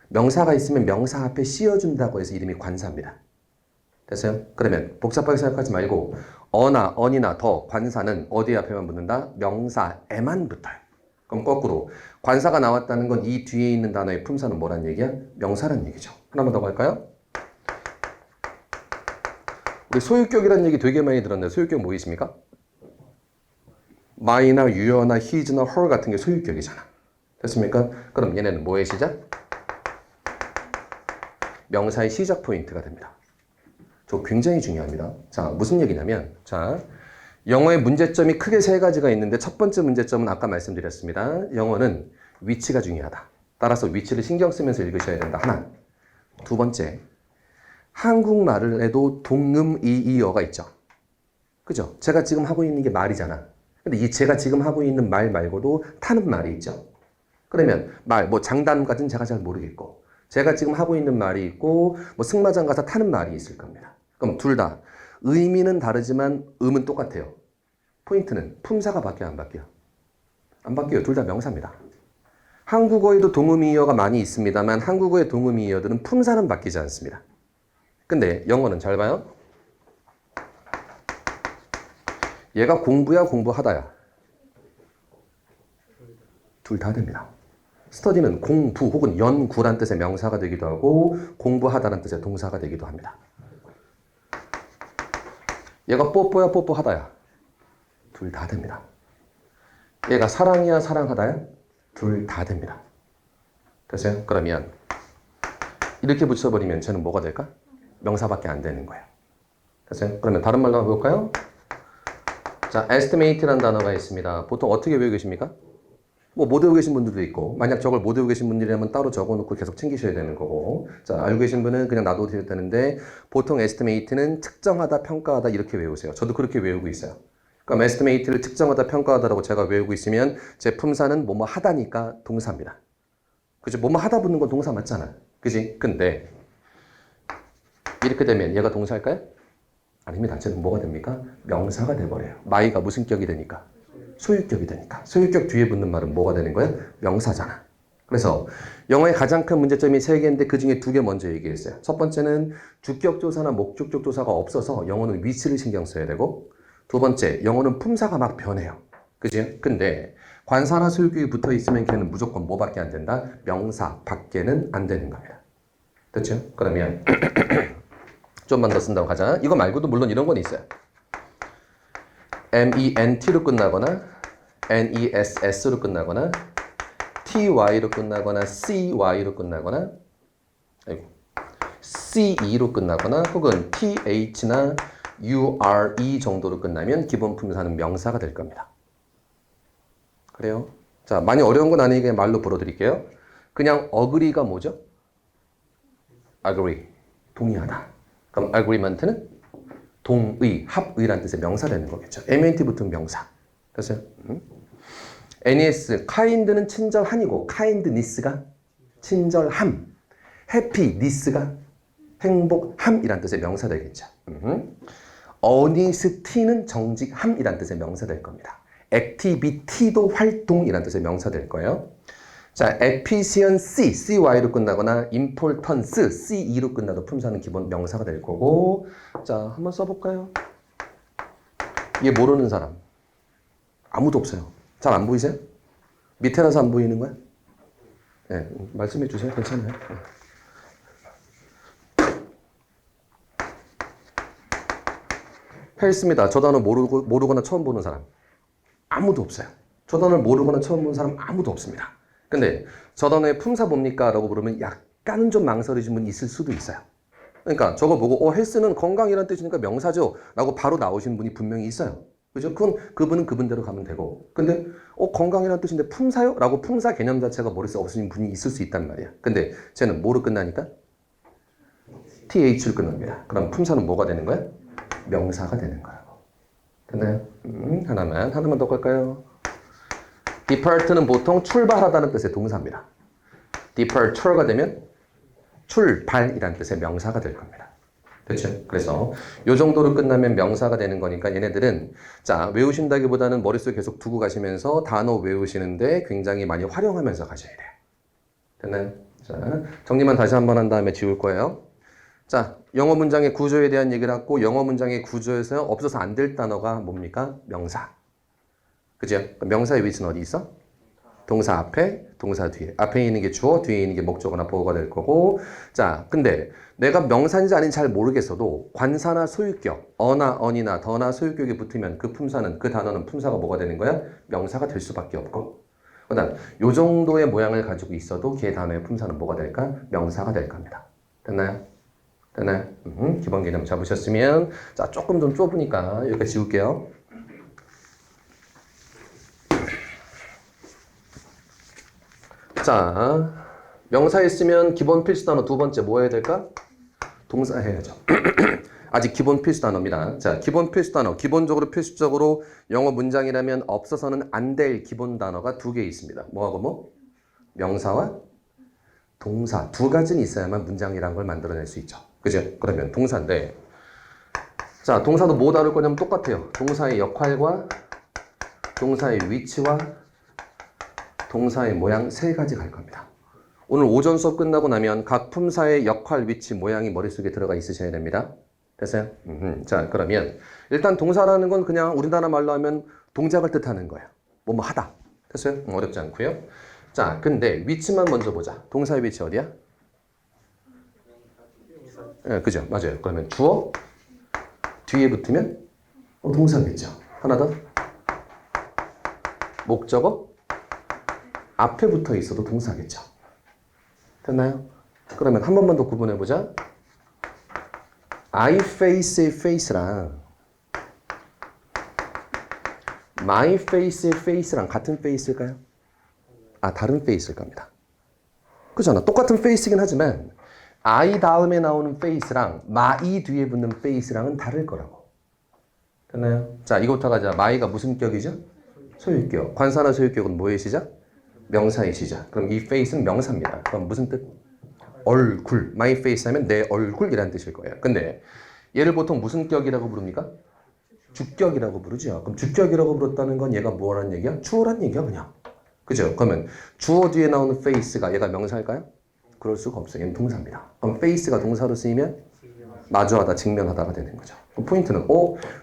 명사가 있으면 명사 앞에 씌워준다고 해서 이름이 관사입니다. 됐어요? 그러면 복잡하게 생각하지 말고 어나 언이나 더 관사는 어디 앞에만 붙는다? 명사에만 붙어요. 그럼 거꾸로 관사가 나왔다는 건 이 뒤에 있는 단어의 품사는 뭐란 얘기야? 명사란 얘기죠. 하나만 더 갈까요? 우리 소유격이라는 얘기 되게 많이 들었는데 소유격 뭐 있습니까? my나 you나 his나 her 같은 게 소유격이잖아. 됐습니까? 그럼 얘네는 뭐의 시작? 명사의 시작 포인트가 됩니다. 저 굉장히 중요합니다. 자, 무슨 얘기냐면 자, 영어의 문제점이 크게 세 가지가 있는데 첫 번째 문제점은 아까 말씀드렸습니다. 영어는 위치가 중요하다. 따라서 위치를 신경 쓰면서 읽으셔야 된다. 하나. 두 번째, 한국말을 해도 동음이의어가 있죠. 그죠? 제가 지금 하고 있는 게 말이잖아. 근데 이 제가 지금 하고 있는 말 말고도 타는 말이 있죠. 그러면 말, 뭐 장단까지는 제가 잘 모르겠고 제가 지금 하고 있는 말이 있고 뭐 승마장 가서 타는 말이 있을 겁니다. 그럼 둘 다 의미는 다르지만 음은 똑같아요. 포인트는 품사가 바뀌어 안 바뀌어? 안 바뀌어요. 둘 다 명사입니다. 한국어에도 동음이의어가 많이 있습니다만 한국어의 동음이의어들은 품사는 바뀌지 않습니다. 근데 영어는 잘 봐요. 얘가 공부야 공부하다야. 둘 다 됩니다. 스터디는 공부 혹은 연구란 뜻의 명사가 되기도 하고 공부하다란 뜻의 동사가 되기도 합니다. 얘가 뽀뽀야 뽀뽀하다야. 둘 다 됩니다. 얘가 사랑이야 사랑하다야. 둘 다 됩니다. 됐어요? 그러면 이렇게 붙여버리면 쟤는 뭐가 될까? 명사밖에 안 되는 거예요. 됐어요? 그러면 다른 말로 한번 볼까요? 자, estimate라는 단어가 있습니다. 보통 어떻게 외우고 계십니까? 뭐 못 외우고 계신 분들도 있고, 만약 저걸 못 외우고 계신 분들이라면 따로 적어놓고 계속 챙기셔야 되는 거고. 자, 알고 계신 분은 그냥 놔둬도 되는데, 보통 estimate는 측정하다, 평가하다 이렇게 외우세요. 저도 그렇게 외우고 있어요. 그럼 estimate를 측정하다, 평가하다라고 제가 외우고 있으면 제 품사는 뭐뭐 하다니까 동사입니다. 그죠? 뭐뭐 하다 붙는 건 동사 맞잖아. 그지? 근데 이렇게 되면 얘가 동사일까요? 아닙니다. 쟤는 뭐가 됩니까? 명사가 돼버려요. my가 무슨 격이 되니까? 소유격이 되니까. 소유격 뒤에 붙는 말은 뭐가 되는 거야? 명사잖아. 그래서 영어의 가장 큰 문제점이 세 개인데 그 중에 두 개 먼저 얘기했어요. 첫 번째는 주격조사나 목적조사가 없어서 영어는 위치를 신경 써야 되고, 두 번째, 영어는 품사가 막 변해요. 그지? 근데 관사나 소유격이 붙어 있으면 걔는 무조건 뭐밖에 안 된다? 명사 밖에는 안 되는 겁니다. 됐죠? 그러면 좀만 더 쓴다고 가자. 이거 말고도 물론 이런 건 있어요. ment로 끝나거나 ness로 끝나거나 ty로 끝나거나 cy로 끝나거나 ce로 끝나거나 혹은 th나 ure 정도로 끝나면 기본 품사는 명사가 될 겁니다. 그래요? 자, 많이 어려운 건 아니게 말로 불어드릴게요. 그냥 agree가 뭐죠? agree, 동의하다. 그럼 agreement는 동의, 합의란 뜻의 명사 되는 거겠죠. ment 붙은 명사. 됐어요? nes, kind는 친절한이고 kindness가 친절함, happiness가 행복함이란 뜻의 명사 되겠죠. honesty는 정직함이란 뜻의 명사 될 겁니다. activity도 활동이란 뜻의 명사 될 거예요. 자, efficiency, cy로 끝나거나 importance, ce로 끝나도 품사는 기본 명사가 될 거고. 자, 한번 써볼까요? 얘 모르는 사람 아무도 없어요. 잘 안 보이세요? 밑에라서 안 보이는 거야? 네, 말씀해 주세요. 괜찮아요. 했습니다. 저 단어 모르거나 처음 보는 사람 아무도 없어요. 저 단어를 모르거나 처음 보는 사람 아무도 없습니다. 근데 저 단어의 품사 뭡니까? 라고 물으면 약간은 좀 망설이신 분이 있을 수도 있어요. 그러니까 저거 보고 헬스는 건강이라는 뜻이니까 명사죠? 라고 바로 나오시는 분이 분명히 있어요. 그죠? 그분은 그분대로 가면 되고. 근데 건강이라는 뜻인데 품사요? 라고 품사 개념 자체가 머릿속에 없으신 분이 있을 수 있단 말이야. 근데 쟤는 뭐로 끝나니까? th로 끝납니다. 그럼 품사는 뭐가 되는 거야? 명사가 되는 거라고. 됐나요? 하나만 더 갈까요? depart는 보통 출발하다는 뜻의 동사입니다. departure가 되면 출발이라는 뜻의 명사가 될 겁니다. 됐죠? 그래서 이 정도로 끝나면 명사가 되는 거니까 얘네들은 자, 외우신다기보다는 머릿속에 계속 두고 가시면서 단어 외우시는데 굉장히 많이 활용하면서 가셔야 돼요. 됐나요? 자, 정리만 다시 한번 한 다음에 지울 거예요. 자, 영어 문장의 구조에 대한 얘기를 하고 영어 문장의 구조에서 없어서 안 될 단어가 뭡니까? 명사. 그죠? 명사의 위치는 어디 있어? 동사 앞에, 동사 뒤에. 앞에 있는 게 주어, 뒤에 있는 게 목적어나 보어가 될 거고. 자, 근데 내가 명사인지 아닌지 잘 모르겠어도 관사나 소유격, 어나 언이나 더나 소유격이 붙으면 그 품사는, 그 단어는 품사가 뭐가 되는 거야? 명사가 될 수밖에 없고. 그 다음, 요 정도의 모양을 가지고 있어도 걔 단어의 품사는 뭐가 될까? 명사가 될 겁니다. 됐나요? 됐나요? 기본 개념 잡으셨으면, 자, 조금 좀 좁으니까 여기까지 지울게요. 자, 명사 있으면 기본 필수 단어 두 번째 뭐 해야 될까? 동사 해야죠. 아직 기본 필수 단어입니다. 자, 기본 필수 단어. 기본적으로 필수적으로 영어 문장이라면 없어서는 안 될 기본 단어가 두 개 있습니다. 뭐하고 뭐? 명사와 동사. 두 가지는 있어야만 문장이라는 걸 만들어낼 수 있죠. 그죠? 그러면 동사인데, 자, 동사도 뭐 다룰 거냐면 똑같아요. 동사의 역할과 동사의 위치와 동사의 모양 세 가지 갈 겁니다. 오늘 오전 수업 끝나고 나면 각 품사의 역할, 위치, 모양이 머릿속에 들어가 있으셔야 됩니다. 됐어요? 자, 그러면 일단 동사라는 건 그냥 우리나라 말로 하면 동작을 뜻하는 거예요. 뭐뭐 하다. 됐어요? 어렵지 않고요. 자, 근데 위치만 먼저 보자. 동사의 위치 어디야? 예, 그죠? 맞아요. 그러면 주어 뒤에 붙으면 동사겠죠. 하나 더. 목적어 앞에 붙어 있어도 동사겠죠. 됐나요? 그러면 한 번만 더 구분해 보자. I face의 face랑 my face의 face랑 같은 face일까요? 다른 페이스일 겁니다. 그렇잖아. 똑같은 페이스이긴 하지만 I 다음에 나오는 페이스랑 my 뒤에 붙는 페이스랑은 다를 거라고. 됐나요? 자, 이거부터 가자. my가 무슨 격이죠? 소유격. 관사나 소유격은 뭐의 시작? 명사의 시작. 그럼 이 face는 명사입니다. 그럼 무슨 뜻? 얼굴. my face 하면 내 얼굴이라는 뜻일 거예요. 근데 얘를 보통 무슨 격이라고 부릅니까? 주격이라고 부르죠. 그럼 주격이라고 부르다는 건 얘가 뭐라는 얘기야? 주어란 얘기야 그냥. 그죠? 그러면 주어 뒤에 나오는 face가 얘가 명사일까요? 그럴 수가 없어요. 얘는 동사입니다. 그럼 face가 동사로 쓰이면 마주하다, 직면하다가 되는 거죠. 그럼 포인트는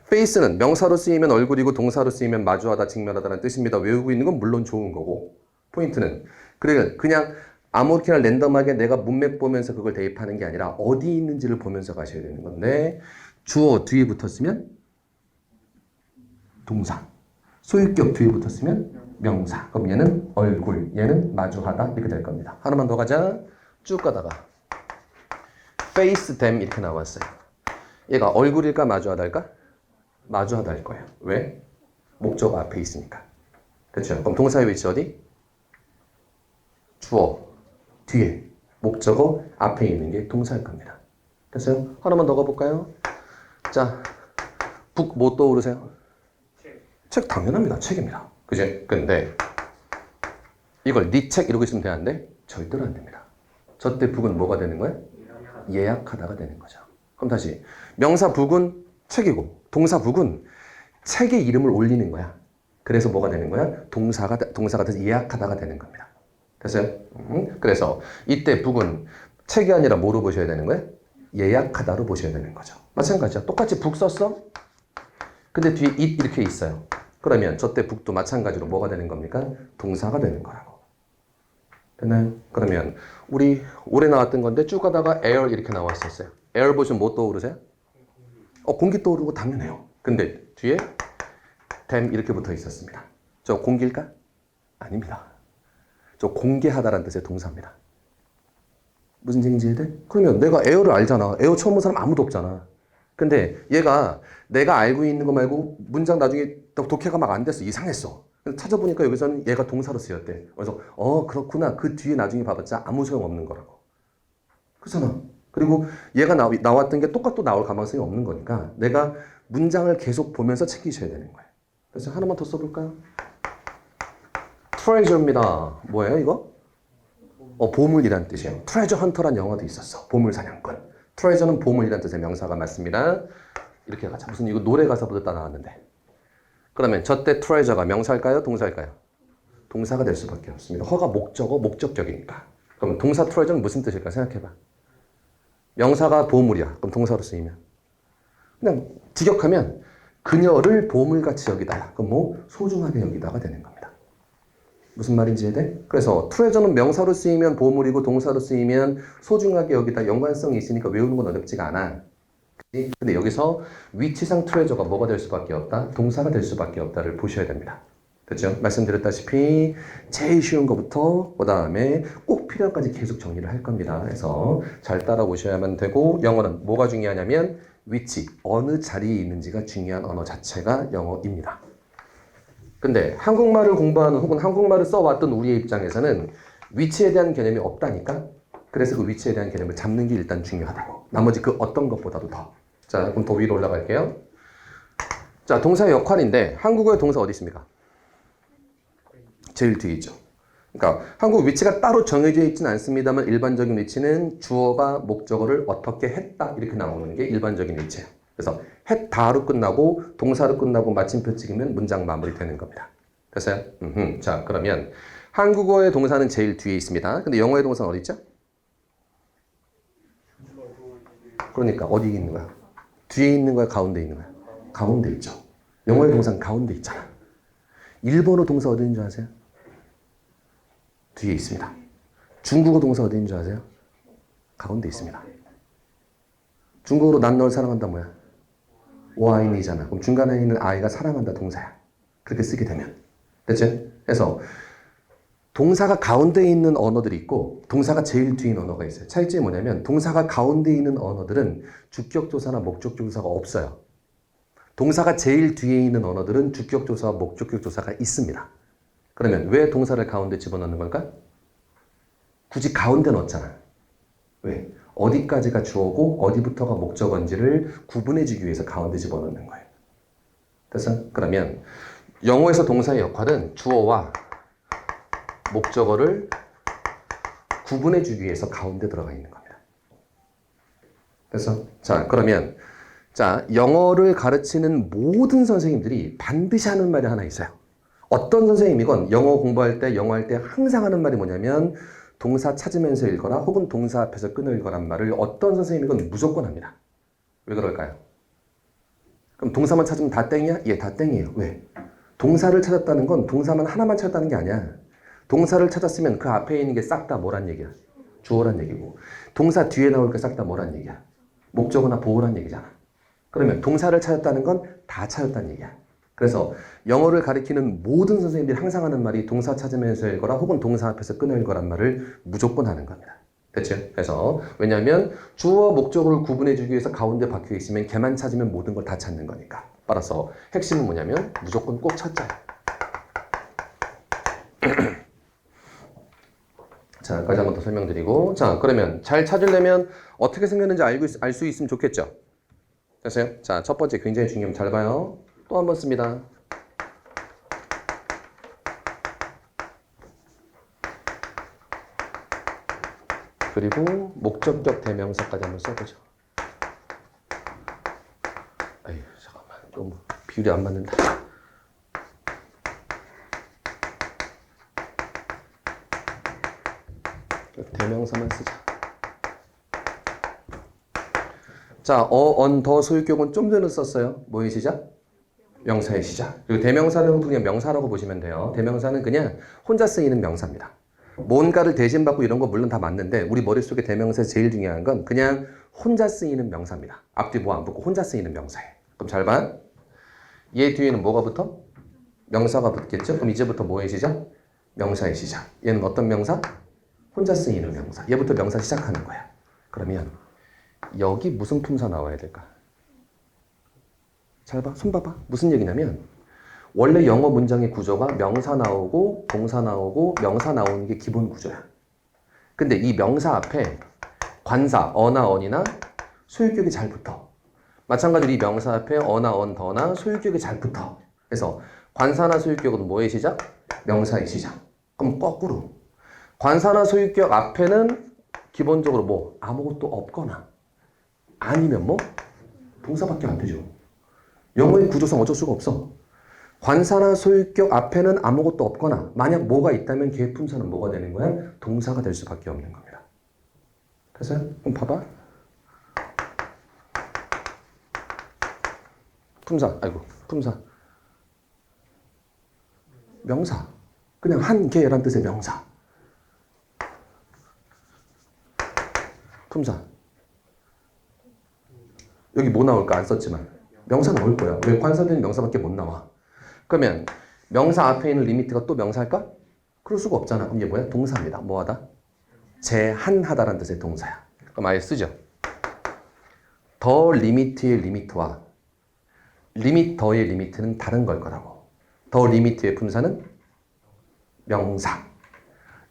face는 명사로 쓰이면 얼굴이고 동사로 쓰이면 마주하다, 직면하다는 뜻입니다. 외우고 있는 건 물론 좋은 거고 포인트는 그냥 아무렇게나 랜덤하게 내가 문맥 보면서 그걸 대입하는 게 아니라 어디 있는지를 보면서 가셔야 되는 건데 주어 뒤에 붙었으면 동사, 소유격 뒤에 붙었으면 명사. 그럼 얘는 얼굴, 얘는 마주하다 이렇게 될 겁니다. 하나만 더 가자. 쭉 가다가 face them 이렇게 나왔어요. 얘가 얼굴일까 마주하다일까? 마주하다 할 거예요. 왜? 목적 앞에 있으니까. 그렇죠? 그럼 동사의 위치 어디? 주어 뒤에 목적어 앞에 있는 게 동사일 겁니다. 됐어요? 하나만 더 가볼까요? 자, 북 뭐 떠오르세요? 책 당연합니다. 책입니다. 그지? 근데 이걸 네 책 이러고 있으면 되는데 절대로 안 됩니다. 저때 북은 뭐가 되는 거야? 예약하다가 되는 거죠. 그럼 다시 명사 북은 책이고 동사 북은 책의 이름을 올리는 거야. 그래서 뭐가 되는 거야? 동사가 돼서 예약하다가 되는 겁니다. 됐어요? 그래서 이때 북은 책이 아니라 뭐로 보셔야 되는 거야? 예약하다로 보셔야 되는 거죠. 마찬가지야. 똑같이 북 썼어? 근데 뒤에 it 이렇게 있어요. 그러면 저때 북도 마찬가지로 뭐가 되는 겁니까? 동사가 되는 거라고. 됐나요? 그러면 우리 올해 나왔던 건데 쭉 가다가 air 이렇게 나왔었어요. air 보시면 뭐 떠오르세요? 공기 떠오르고 당연해요. 근데 뒤에 them 이렇게 붙어 있었습니다. 저 공기일까? 아닙니다. 저 공개하다라는 뜻의 동사입니다. 무슨 얘기인지 이해돼? 그러면 내가 air를 알잖아. air 처음 본 사람 아무도 없잖아. 근데 얘가 내가 알고 있는 거 말고 문장 나중에 독해가 막 안 됐어. 이상했어. 찾아보니까 여기서는 얘가 동사로 쓰였대. 그래서 그렇구나. 그 뒤에 나중에 봐봤자 아무 소용없는 거라고. 그렇잖아. 그리고 얘가 나왔던 게 똑같도 나올 가능성이 없는 거니까 내가 문장을 계속 보면서 챙기셔야 되는 거예요. 그래서 하나만 더 써볼까요? treasure입니다. 뭐예요 이거? 보물이란 뜻이에요. treasure hunter란 영화도 있었어. 보물 사냥꾼. treasure는 보물이란 뜻의 명사가 맞습니다. 이렇게 가자. 무슨 이거 노래 가사보다 따 나왔는데. 그러면 저때 treasure가 명사일까요? 동사일까요? 동사가 될 수밖에 없습니다. 허가 목적어, 목적격이니까. 그럼 동사 treasure는 무슨 뜻일까? 생각해봐. 명사가 보물이야. 그럼 동사로 쓰이면. 그냥 직역하면 그녀를 보물같이 여기다. 그럼 뭐 소중하게 여기다가 되는 겁니다. 무슨 말인지 이해돼? 그래서 treasure는 명사로 쓰이면 보물이고 동사로 쓰이면 소중하게 여기다 연관성이 있으니까 외우는 건 어렵지가 않아. 근데 여기서 위치상 treasure가 뭐가 될 수밖에 없다? 동사가 될 수밖에 없다를 보셔야 됩니다. 됐죠? 말씀드렸다시피 제일 쉬운 것부터 그 다음에 꼭 필요한 까지 계속 정리를 할 겁니다. 그래서 잘 따라오셔야만 되고 영어는 뭐가 중요하냐면 위치, 어느 자리에 있는지가 중요한 언어 자체가 영어입니다. 근데 한국말을 공부하는 혹은 한국말을 써왔던 우리의 입장에서는 위치에 대한 개념이 없다니까. 그래서 그 위치에 대한 개념을 잡는 게 일단 중요하다고. 나머지 그 어떤 것보다도 더. 자, 그럼 더 위로 올라갈게요. 자, 동사의 역할인데 한국어의 동사 어디 있습니까? 제일 뒤에 있죠. 그러니까 한국 위치가 따로 정해져 있지는 않습니다만 일반적인 위치는 주어가 목적어를 어떻게 했다 이렇게 나오는 게 일반적인 위치예요. 그래서 했다로 끝나고 동사로 끝나고 마침표 찍으면 문장 마무리되는 겁니다. 됐어요? 자, 그러면 한국어의 동사는 제일 뒤에 있습니다. 근데 영어의 동사는 어디 있죠? 그러니까 어디 있는 거야? 뒤에 있는 거야? 가운데 있는 거야? 가운데 있죠. 영어의 동사는 가운데 있잖아. 일본어 동사 어디 있는 줄 아세요? 뒤에 있습니다. 중국어 동사 어디 있는 줄 아세요? 가운데 있습니다. 중국어로 난 널 사랑한다 뭐야? 오아인이잖아. 그럼 중간에 있는 아이가 사랑한다 동사야. 그렇게 쓰게 되면. 됐죠? 그래서 동사가 가운데 있는 언어들이 있고 동사가 제일 뒤에 있는 언어가 있어요. 차이점이 뭐냐면 동사가 가운데 있는 언어들은 주격조사나 목적조사가 없어요. 동사가 제일 뒤에 있는 언어들은 주격조사와 목적조사가 있습니다. 그러면 왜 동사를 가운데 집어넣는 걸까? 굳이 가운데 넣었잖아. 왜? 어디까지가 주어고 어디부터가 목적어인지를 구분해주기 위해서 가운데 집어넣는 거예요. 됐어? 그러면 영어에서 동사의 역할은 주어와 목적어를 구분해주기 위해서 가운데 들어가 있는 겁니다. 됐어? 자, 그러면 자, 영어를 가르치는 모든 선생님들이 반드시 하는 말이 하나 있어요. 어떤 선생님이건 영어 공부할 때, 영어 할 때 항상 하는 말이 뭐냐면 동사 찾으면서 읽거나 혹은 동사 앞에서 끊어 읽거란 말을 어떤 선생님이건 무조건 합니다. 왜 그럴까요? 그럼 동사만 찾으면 다 땡이야? 예, 다 땡이에요. 왜? 동사를 찾았다는 건 동사만 하나만 찾았다는 게 아니야. 동사를 찾았으면 그 앞에 있는 게 싹 다 뭐란 얘기야? 주어란 얘기고. 동사 뒤에 나올 게 싹 다 뭐란 얘기야? 목적어나 보어란 얘기잖아. 그러면 동사를 찾았다는 건 다 찾았다는 얘기야. 그래서 영어를 가리키는 모든 선생님들이 항상 하는 말이 동사 찾으면서 읽어라 혹은 동사 앞에서 끊어 읽어란 말을 무조건 하는 겁니다. 됐죠? 그래서 왜냐하면 주어와 목적어를 구분해주기 위해서 가운데 박혀 있으면 걔만 찾으면 모든 걸 다 찾는 거니까. 따라서 핵심은 뭐냐면 무조건 꼭 찾자. 자, 여기까지 한 번 더 설명드리고, 자, 그러면 잘 찾으려면 어떻게 생겼는지 알 수 있으면 좋겠죠? 됐어요? 자, 첫 번째 굉장히 중요한 잘 봐요. 또 한 번 씁니다. 그리고 목적격 대명사까지 한번 써보죠. 아유, 잠깐만. 너무 비율이 안 맞는다. 대명사만 쓰자. 자, 더 소유격은 좀 전에 썼어요. 뭐의 시작? 명사의 시작. 그리고 대명사는 그냥 명사라고 보시면 돼요. 대명사는 그냥 혼자 쓰이는 명사입니다. 뭔가를 대신받고 이런 거 물론 다 맞는데 우리 머릿속에 대명사에서 제일 중요한 건 그냥 혼자 쓰이는 명사입니다. 앞뒤 뭐 안 붙고 혼자 쓰이는 명사예요. 그럼 잘 봐. 얘 뒤에는 뭐가 붙어? 명사가 붙겠죠? 그럼 이제부터 뭐의 시작? 명사의 시작. 얘는 어떤 명사? 혼자 쓰이는 명사. 얘부터 명사 시작하는 거야. 그러면 여기 무슨 품사 나와야 될까? 잘 봐. 손 봐봐. 무슨 얘기냐면 원래 영어 문장의 구조가 명사 나오고 동사 나오고 명사 나오는 게 기본 구조야. 근데 이 명사 앞에 관사, 어나 언이나 소유격이 잘 붙어. 마찬가지로 이 명사 앞에 어나 언, 더나 소유격이 잘 붙어. 그래서 관사나 소유격은 뭐의 시작? 명사의 시작. 그럼 거꾸로 관사나 소유격 앞에는 기본적으로 뭐 아무것도 없거나 아니면 뭐 동사밖에 안 되죠. 영어의 구조상 어쩔 수가 없어. 관사나 소유격 앞에는 아무것도 없거나 만약 뭐가 있다면 걔의 품사는 뭐가 되는 거야? 동사가 될 수밖에 없는 겁니다. 됐어요? 그럼 봐봐. 품사, 아이고 품사. 명사. 그냥 한 개란 뜻의 명사. 품사. 여기 뭐 나올까? 안 썼지만 명사 나올 거야. 왜? 관사되는 명사밖에 못 나와. 그러면 명사 앞에 있는 리미트가 또 명사일까? 그럴 수가 없잖아. 그럼 이게 뭐야? 동사입니다. 뭐하다? 제한하다라는 뜻의 동사야. 그럼 아예 쓰죠. 더 리미트의 리미트와 리미터의 리미트는 다른 걸 거라고. 더 리미트의 품사는 명사.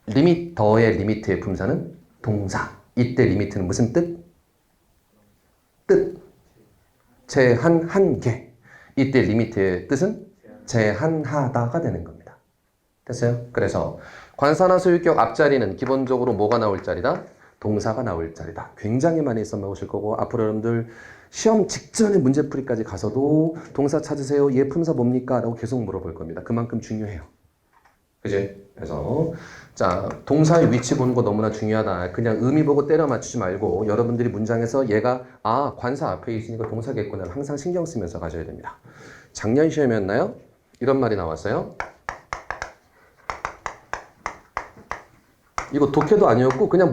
리미터의 리미트의 품사는 동사. 이때 리미트는 무슨 뜻? 뜻. 제한, 한계. 이때 리미트의 뜻은 제한하다가 되는 겁니다. 됐어요? 그래서 관사나 소유격 앞자리는 기본적으로 뭐가 나올 자리다? 동사가 나올 자리다. 굉장히 많이 써먹으실 거고 앞으로 여러분들 시험 직전에 문제풀이까지 가서도 동사 찾으세요. 얘 품사 뭡니까? 라고 계속 물어볼 겁니다. 그만큼 중요해요. 그지? 그래서 자, 동사의 위치 보는 거 너무나 중요하다. 그냥 의미 보고 때려 맞추지 말고 여러분들이 문장에서 얘가 관사 앞에 있으니까 동사겠구나 항상 신경 쓰면서 가셔야 됩니다. 작년 시험이었나요? 이런 말이 나왔어요. 이거 독해도 아니었고 그냥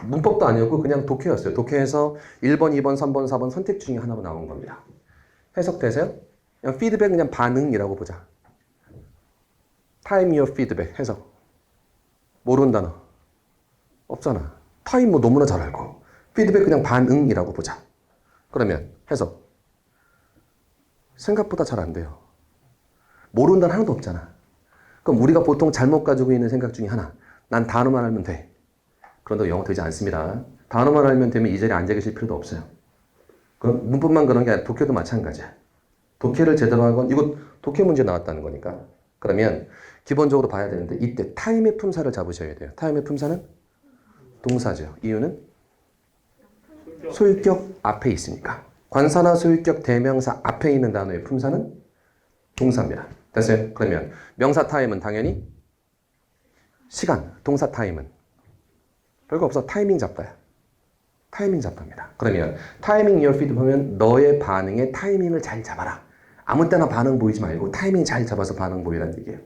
문법도 아니었고 그냥 독해였어요. 독해에서 1번, 2번, 3번, 4번 선택 중에 하나로 나온 겁니다. 해석되세요? 그냥 피드백 그냥 반응이라고 보자. Time your feedback 해석. 모르는 단어 없잖아. 타임 뭐 너무나 잘 알고. 피드백 그냥 반응이라고 보자. 그러면 해석. 생각보다 잘 안 돼요. 모르는 단어 하나도 없잖아. 그럼 우리가 보통 잘못 가지고 있는 생각 중에 하나. 난 단어만 알면 돼. 그런데 영어 되지 않습니다. 단어만 알면 되면 이 자리에 앉아 계실 필요도 없어요. 그럼 문법만 그런 게 아니라 독해도 마찬가지야. 독해를 제대로 하건 이거 독해 문제 나왔다는 거니까. 그러면 기본적으로 봐야 되는데 이때 타임의 품사를 잡으셔야 돼요. 타임의 품사는 동사죠. 이유는 소유격 앞에 있으니까. 관사나 소유격 대명사 앞에 있는 단어의 품사는 동사입니다. 됐어요? 그러면 명사 타임은 당연히 시간, 동사 타임은 별거 없어. 타이밍 잡다야. 타이밍 잡답니다. 그러면 타이밍 your feed 보면 너의 반응의 타이밍을 잘 잡아라. 아무 때나 반응 보이지 말고 타이밍 잘 잡아서 반응 보이라는 얘기예요.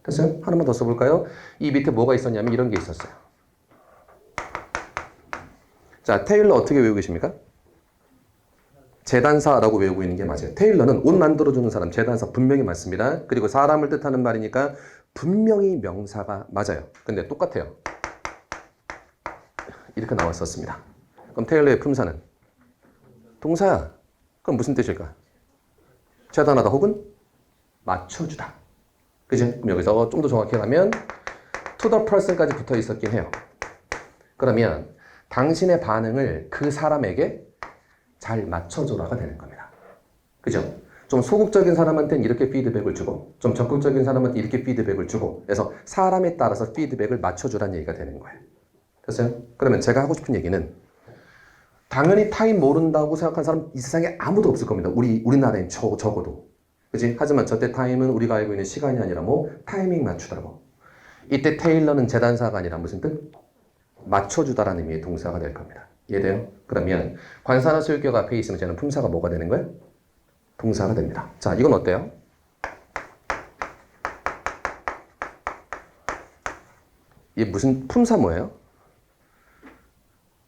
됐어요? 하나만 더 써볼까요? 이 밑에 뭐가 있었냐면 이런 게 있었어요. 자, 테일러 어떻게 외우고 계십니까? 재단사라고 외우고 있는 게 맞아요. 테일러는 옷 만들어주는 사람, 재단사 분명히 맞습니다. 그리고 사람을 뜻하는 말이니까 분명히 명사가 맞아요. 근데 똑같아요. 이렇게 나왔었습니다. 그럼 테일러의 품사는? 동사야. 그럼 무슨 뜻일까? 재단하다 혹은 맞춰주다. 그죠? 그럼 여기서 좀 더 정확히 하면 to the person까지 붙어 있었긴 해요. 그러면 당신의 반응을 그 사람에게 잘 맞춰줘라가 되는 겁니다. 그죠? 좀 소극적인 사람한테는 이렇게 피드백을 주고 좀 적극적인 사람한테 이렇게 피드백을 주고 그래서 사람에 따라서 피드백을 맞춰주라는 얘기가 되는 거예요. 됐어요? 그러면 제가 하고 싶은 얘기는 당연히 타임 모른다고 생각하는 사람 이 세상에 아무도 없을 겁니다. 우리나라엔 적어도. 그치? 하지만 저때 타임은 우리가 알고 있는 시간이 아니라 뭐 타이밍 맞추다라고. 이때 테일러는 재단사가 아니라 무슨 뜻? 맞춰주다라는 의미의 동사가 될 겁니다. 이해돼요? 그러면 관사나 소유격 앞에 있으면 쟤는 품사가 뭐가 되는 거예요? 동사가 됩니다. 자, 이건 어때요? 이게 무슨 품사 뭐예요?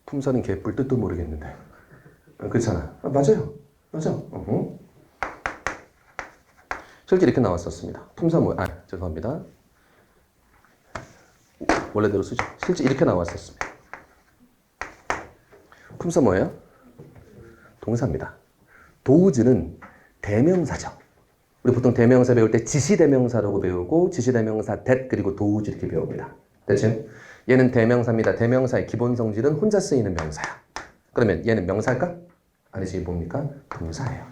품사는 개뿔 뜻도 모르겠는데. 그렇잖아. 맞아요. 맞아. 실제 이렇게 나왔었습니다. 품사 뭐예요? 죄송합니다. 원래대로 쓰죠. 실제 이렇게 나왔었습니다. 품사 뭐예요? 동사입니다. 도우즈는 대명사죠. 우리 보통 대명사 배울 때 지시대명사라고 배우고 지시대명사 that 그리고 도우즈 이렇게 배웁니다. 됐죠? 얘는 대명사입니다. 대명사의 기본 성질은 혼자 쓰이는 명사야. 그러면 얘는 명사일까? 아니지, 뭡니까? 동사예요.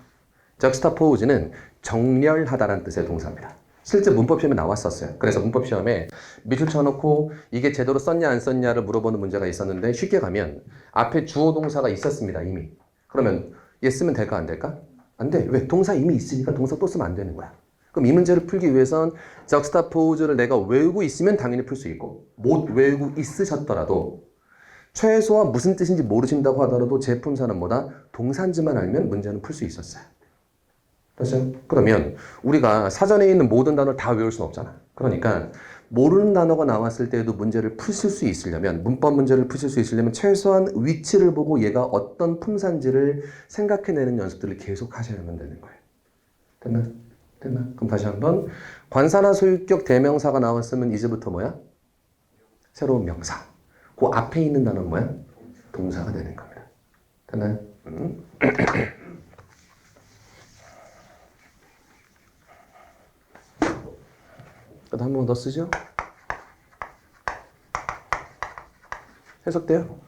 juxtapose는 정렬하다라는 뜻의 동사입니다. 실제 문법 시험에 나왔었어요. 그래서 문법 시험에 밑줄 쳐놓고 이게 제대로 썼냐 안 썼냐를 물어보는 문제가 있었는데 쉽게 가면 앞에 주어 동사가 있었습니다. 이미. 그러면 얘 쓰면 될까 안 될까? 안 돼. 왜? 동사 이미 있으니까 동사 또 쓰면 안 되는 거야. 그럼 이 문제를 풀기 위해선 juxtapose를 내가 외우고 있으면 당연히 풀 수 있고 못 외우고 있으셨더라도 최소한 무슨 뜻인지 모르신다고 하더라도 제품사는 뭐다? 동사인지만 알면 문제는 풀 수 있었어요. 됐어요? 그러면 우리가 사전에 있는 모든 단어를 다 외울 수는 없잖아. 그러니까 모르는 단어가 나왔을 때에도 문제를 푸실 수 있으려면 문법 문제를 푸실 수 있으려면 최소한 위치를 보고 얘가 어떤 품사인지를 생각해내는 연습들을 계속 하셔야만 되는 거예요. 됐나? 됐나? 그럼 다시 한번 관사나 소유격 대명사가 나왔으면 이제부터 뭐야? 새로운 명사. 그 앞에 있는 단어는 뭐야? 동사가 되는 겁니다. 됐나요? 한 번 더 쓰죠? 해석돼요?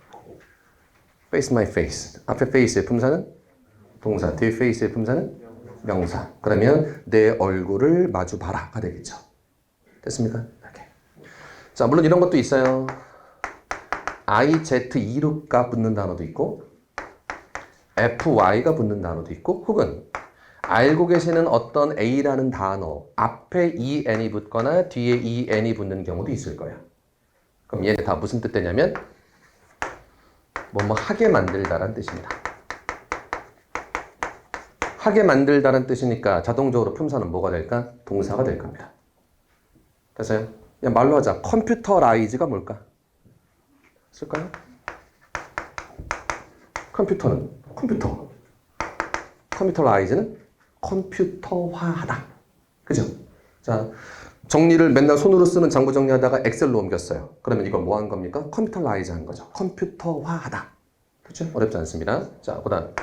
face my face. 앞에 face의 품사는 동사, 뒤에 face의 품사는 명사. 그러면 내 얼굴을 마주 봐라가 되겠죠. 됐습니까? 이렇게. 자, 물론 이런 것도 있어요. I, Z, E가 붙는 단어도 있고 FY가 붙는 단어도 있고 혹은 알고 계시는 어떤 A라는 단어 앞에 EN이 붙거나 뒤에 EN이 붙는 경우도 있을 거예요. 그럼 얘네 다 무슨 뜻 되냐면 뭐뭐 하게 만들다라는 뜻입니다. 하게 만들다라는 뜻이니까 자동적으로 품사는 뭐가 될까? 동사가 될 겁니다. 됐어요? 그냥 말로 하자. 컴퓨터라이즈가 뭘까? 쓸까요? 컴퓨터는 컴퓨터. 컴퓨터라이즈는 컴퓨터화하다. 그죠? 자, 정리를 맨날 손으로 쓰는 장부 정리하다가 엑셀로 옮겼어요. 그러면 이걸 뭐 한 겁니까? 컴퓨터라이즈 한 거죠. 컴퓨터화하다. 그렇죠? 어렵지 않습니다. 자, 그 다음.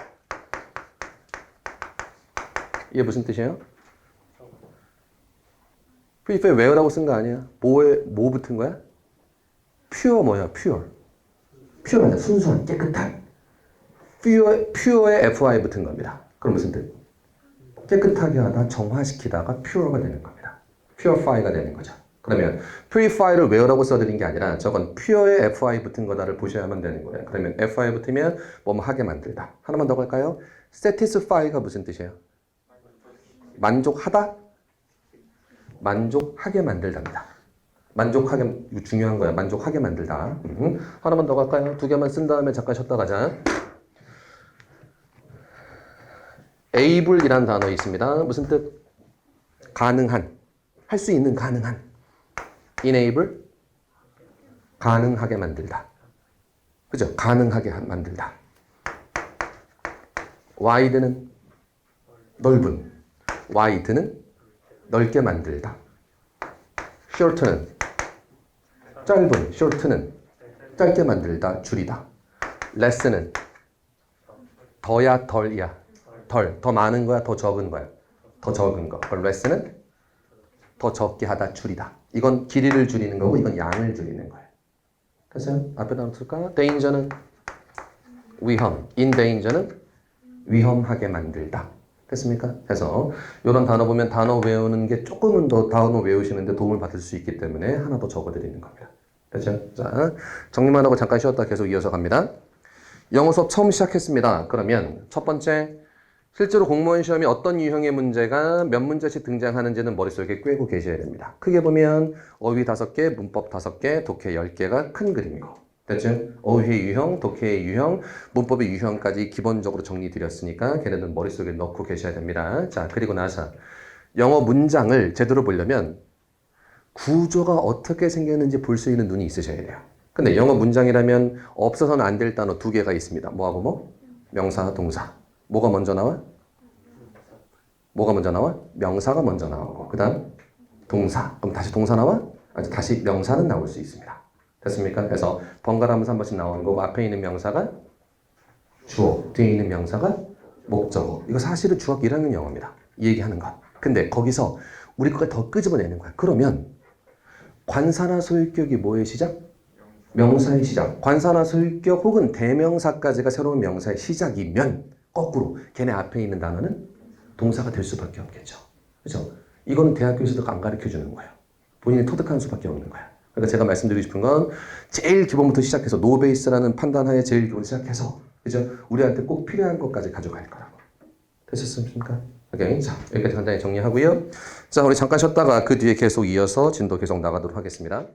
이게 무슨 뜻이에요? 프리파이 where라고 쓴 거 아니야? 뭐 붙은 거야? pure 뭐야? pure 맞아. 순수한, 깨끗한. pure에 fy 붙은 겁니다. 그럼 무슨 뜻? 깨끗하게 하다, 정화시키다가 pure가 되는 겁니다. purify가 되는 거죠. 그러면 purify를 where라고 써드린 게 아니라 저건 pure에 fy 붙은 거다를 보셔야만 되는 거예요. 그러면 fy 붙으면 뭐뭐 하게 만들다. 하나만 더 갈까요? satisfy가 무슨 뜻이에요? 만족하다? 만족하게 만들답니다. 만족하게, 이거 중요한 거야. 만족하게 만들다. 하나만 더 갈까요? 두 개만 쓴 다음에 잠깐 쉬었다 가자. able이라는 단어 있습니다. 무슨 뜻? 가능한. 할 수 있는 가능한. enable? 가능하게 만들다. 그죠? 가능하게 만들다. wide는 넓은. wide는 넓게 만들다. short는 짧은. short는 짧게 만들다, 줄이다. less는 더야 덜이야. 더 많은 거야, 더 적은 거야? 더 적은 거. 그럼 less는 더 적게 하다, 줄이다. 이건 길이를 줄이는 거고 이건 양을 줄이는 거예요. 그래서 앞에 단어 쓸까? danger는 위험, in danger는 위험하게 만들다. 됐습니까? 그래서 이런 단어 보면 단어 외우는 게 조금은 더 단어 외우시는데 도움을 받을 수 있기 때문에 하나 더 적어드리는 겁니다. 그렇죠? 자, 정리만 하고 잠깐 쉬었다 계속 이어서 갑니다. 영어 수업 처음 시작했습니다. 그러면 첫 번째, 실제로 공무원 시험에 어떤 유형의 문제가 몇 문제씩 등장하는지는 머릿속에 꿰고 계셔야 됩니다. 크게 보면 어휘 5개, 문법 5개, 독해 10개가 큰 그림이고, 됐죠? 어휘의 유형, 독해의 유형, 문법의 유형까지 기본적으로 정리드렸으니까 걔네들 머릿속에 넣고 계셔야 됩니다. 자, 그리고 나서 영어 문장을 제대로 보려면 구조가 어떻게 생겼는지 볼 수 있는 눈이 있으셔야 돼요. 근데 영어 문장이라면 없어서는 안 될 단어 2개가 있습니다. 뭐하고 뭐? 명사, 동사. 뭐가 먼저 나와? 뭐가 먼저 나와? 명사가 먼저 나오고 그 다음 동사. 그럼 다시 동사 나와? 다시 명사는 나올 수 있습니다. 됐습니까? 그래서 번갈아가면서 한 번씩 나오는 거고 앞에 있는 명사가 주어, 뒤에 있는 명사가 목적어. 이거 사실은 중학교 1학년 영어입니다. 이 얘기하는 거. 근데 거기서 우리 거가 더 끄집어내는 거야. 그러면 관사나 소유격이 뭐의 시작? 명사의 시작. 관사나 소유격 혹은 대명사까지가 새로운 명사의 시작이면 거꾸로 걔네 앞에 있는 단어는 동사가 될 수밖에 없겠죠. 그렇죠? 이거는 대학교에서도 안 가르쳐주는 거예요. 본인이 터득하는 수밖에 없는 거야. 그러니까 제가 말씀드리고 싶은 건 제일 기본부터 시작해서 노베이스라는 판단하에 제일 기본 시작해서 그죠? 우리한테 꼭 필요한 것까지 가져갈 거라고. 되셨습니까? 오케이. 자, 여기까지 간단히 정리하고요. 자, 우리 잠깐 쉬었다가 그 뒤에 계속 이어서 진도 계속 나가도록 하겠습니다.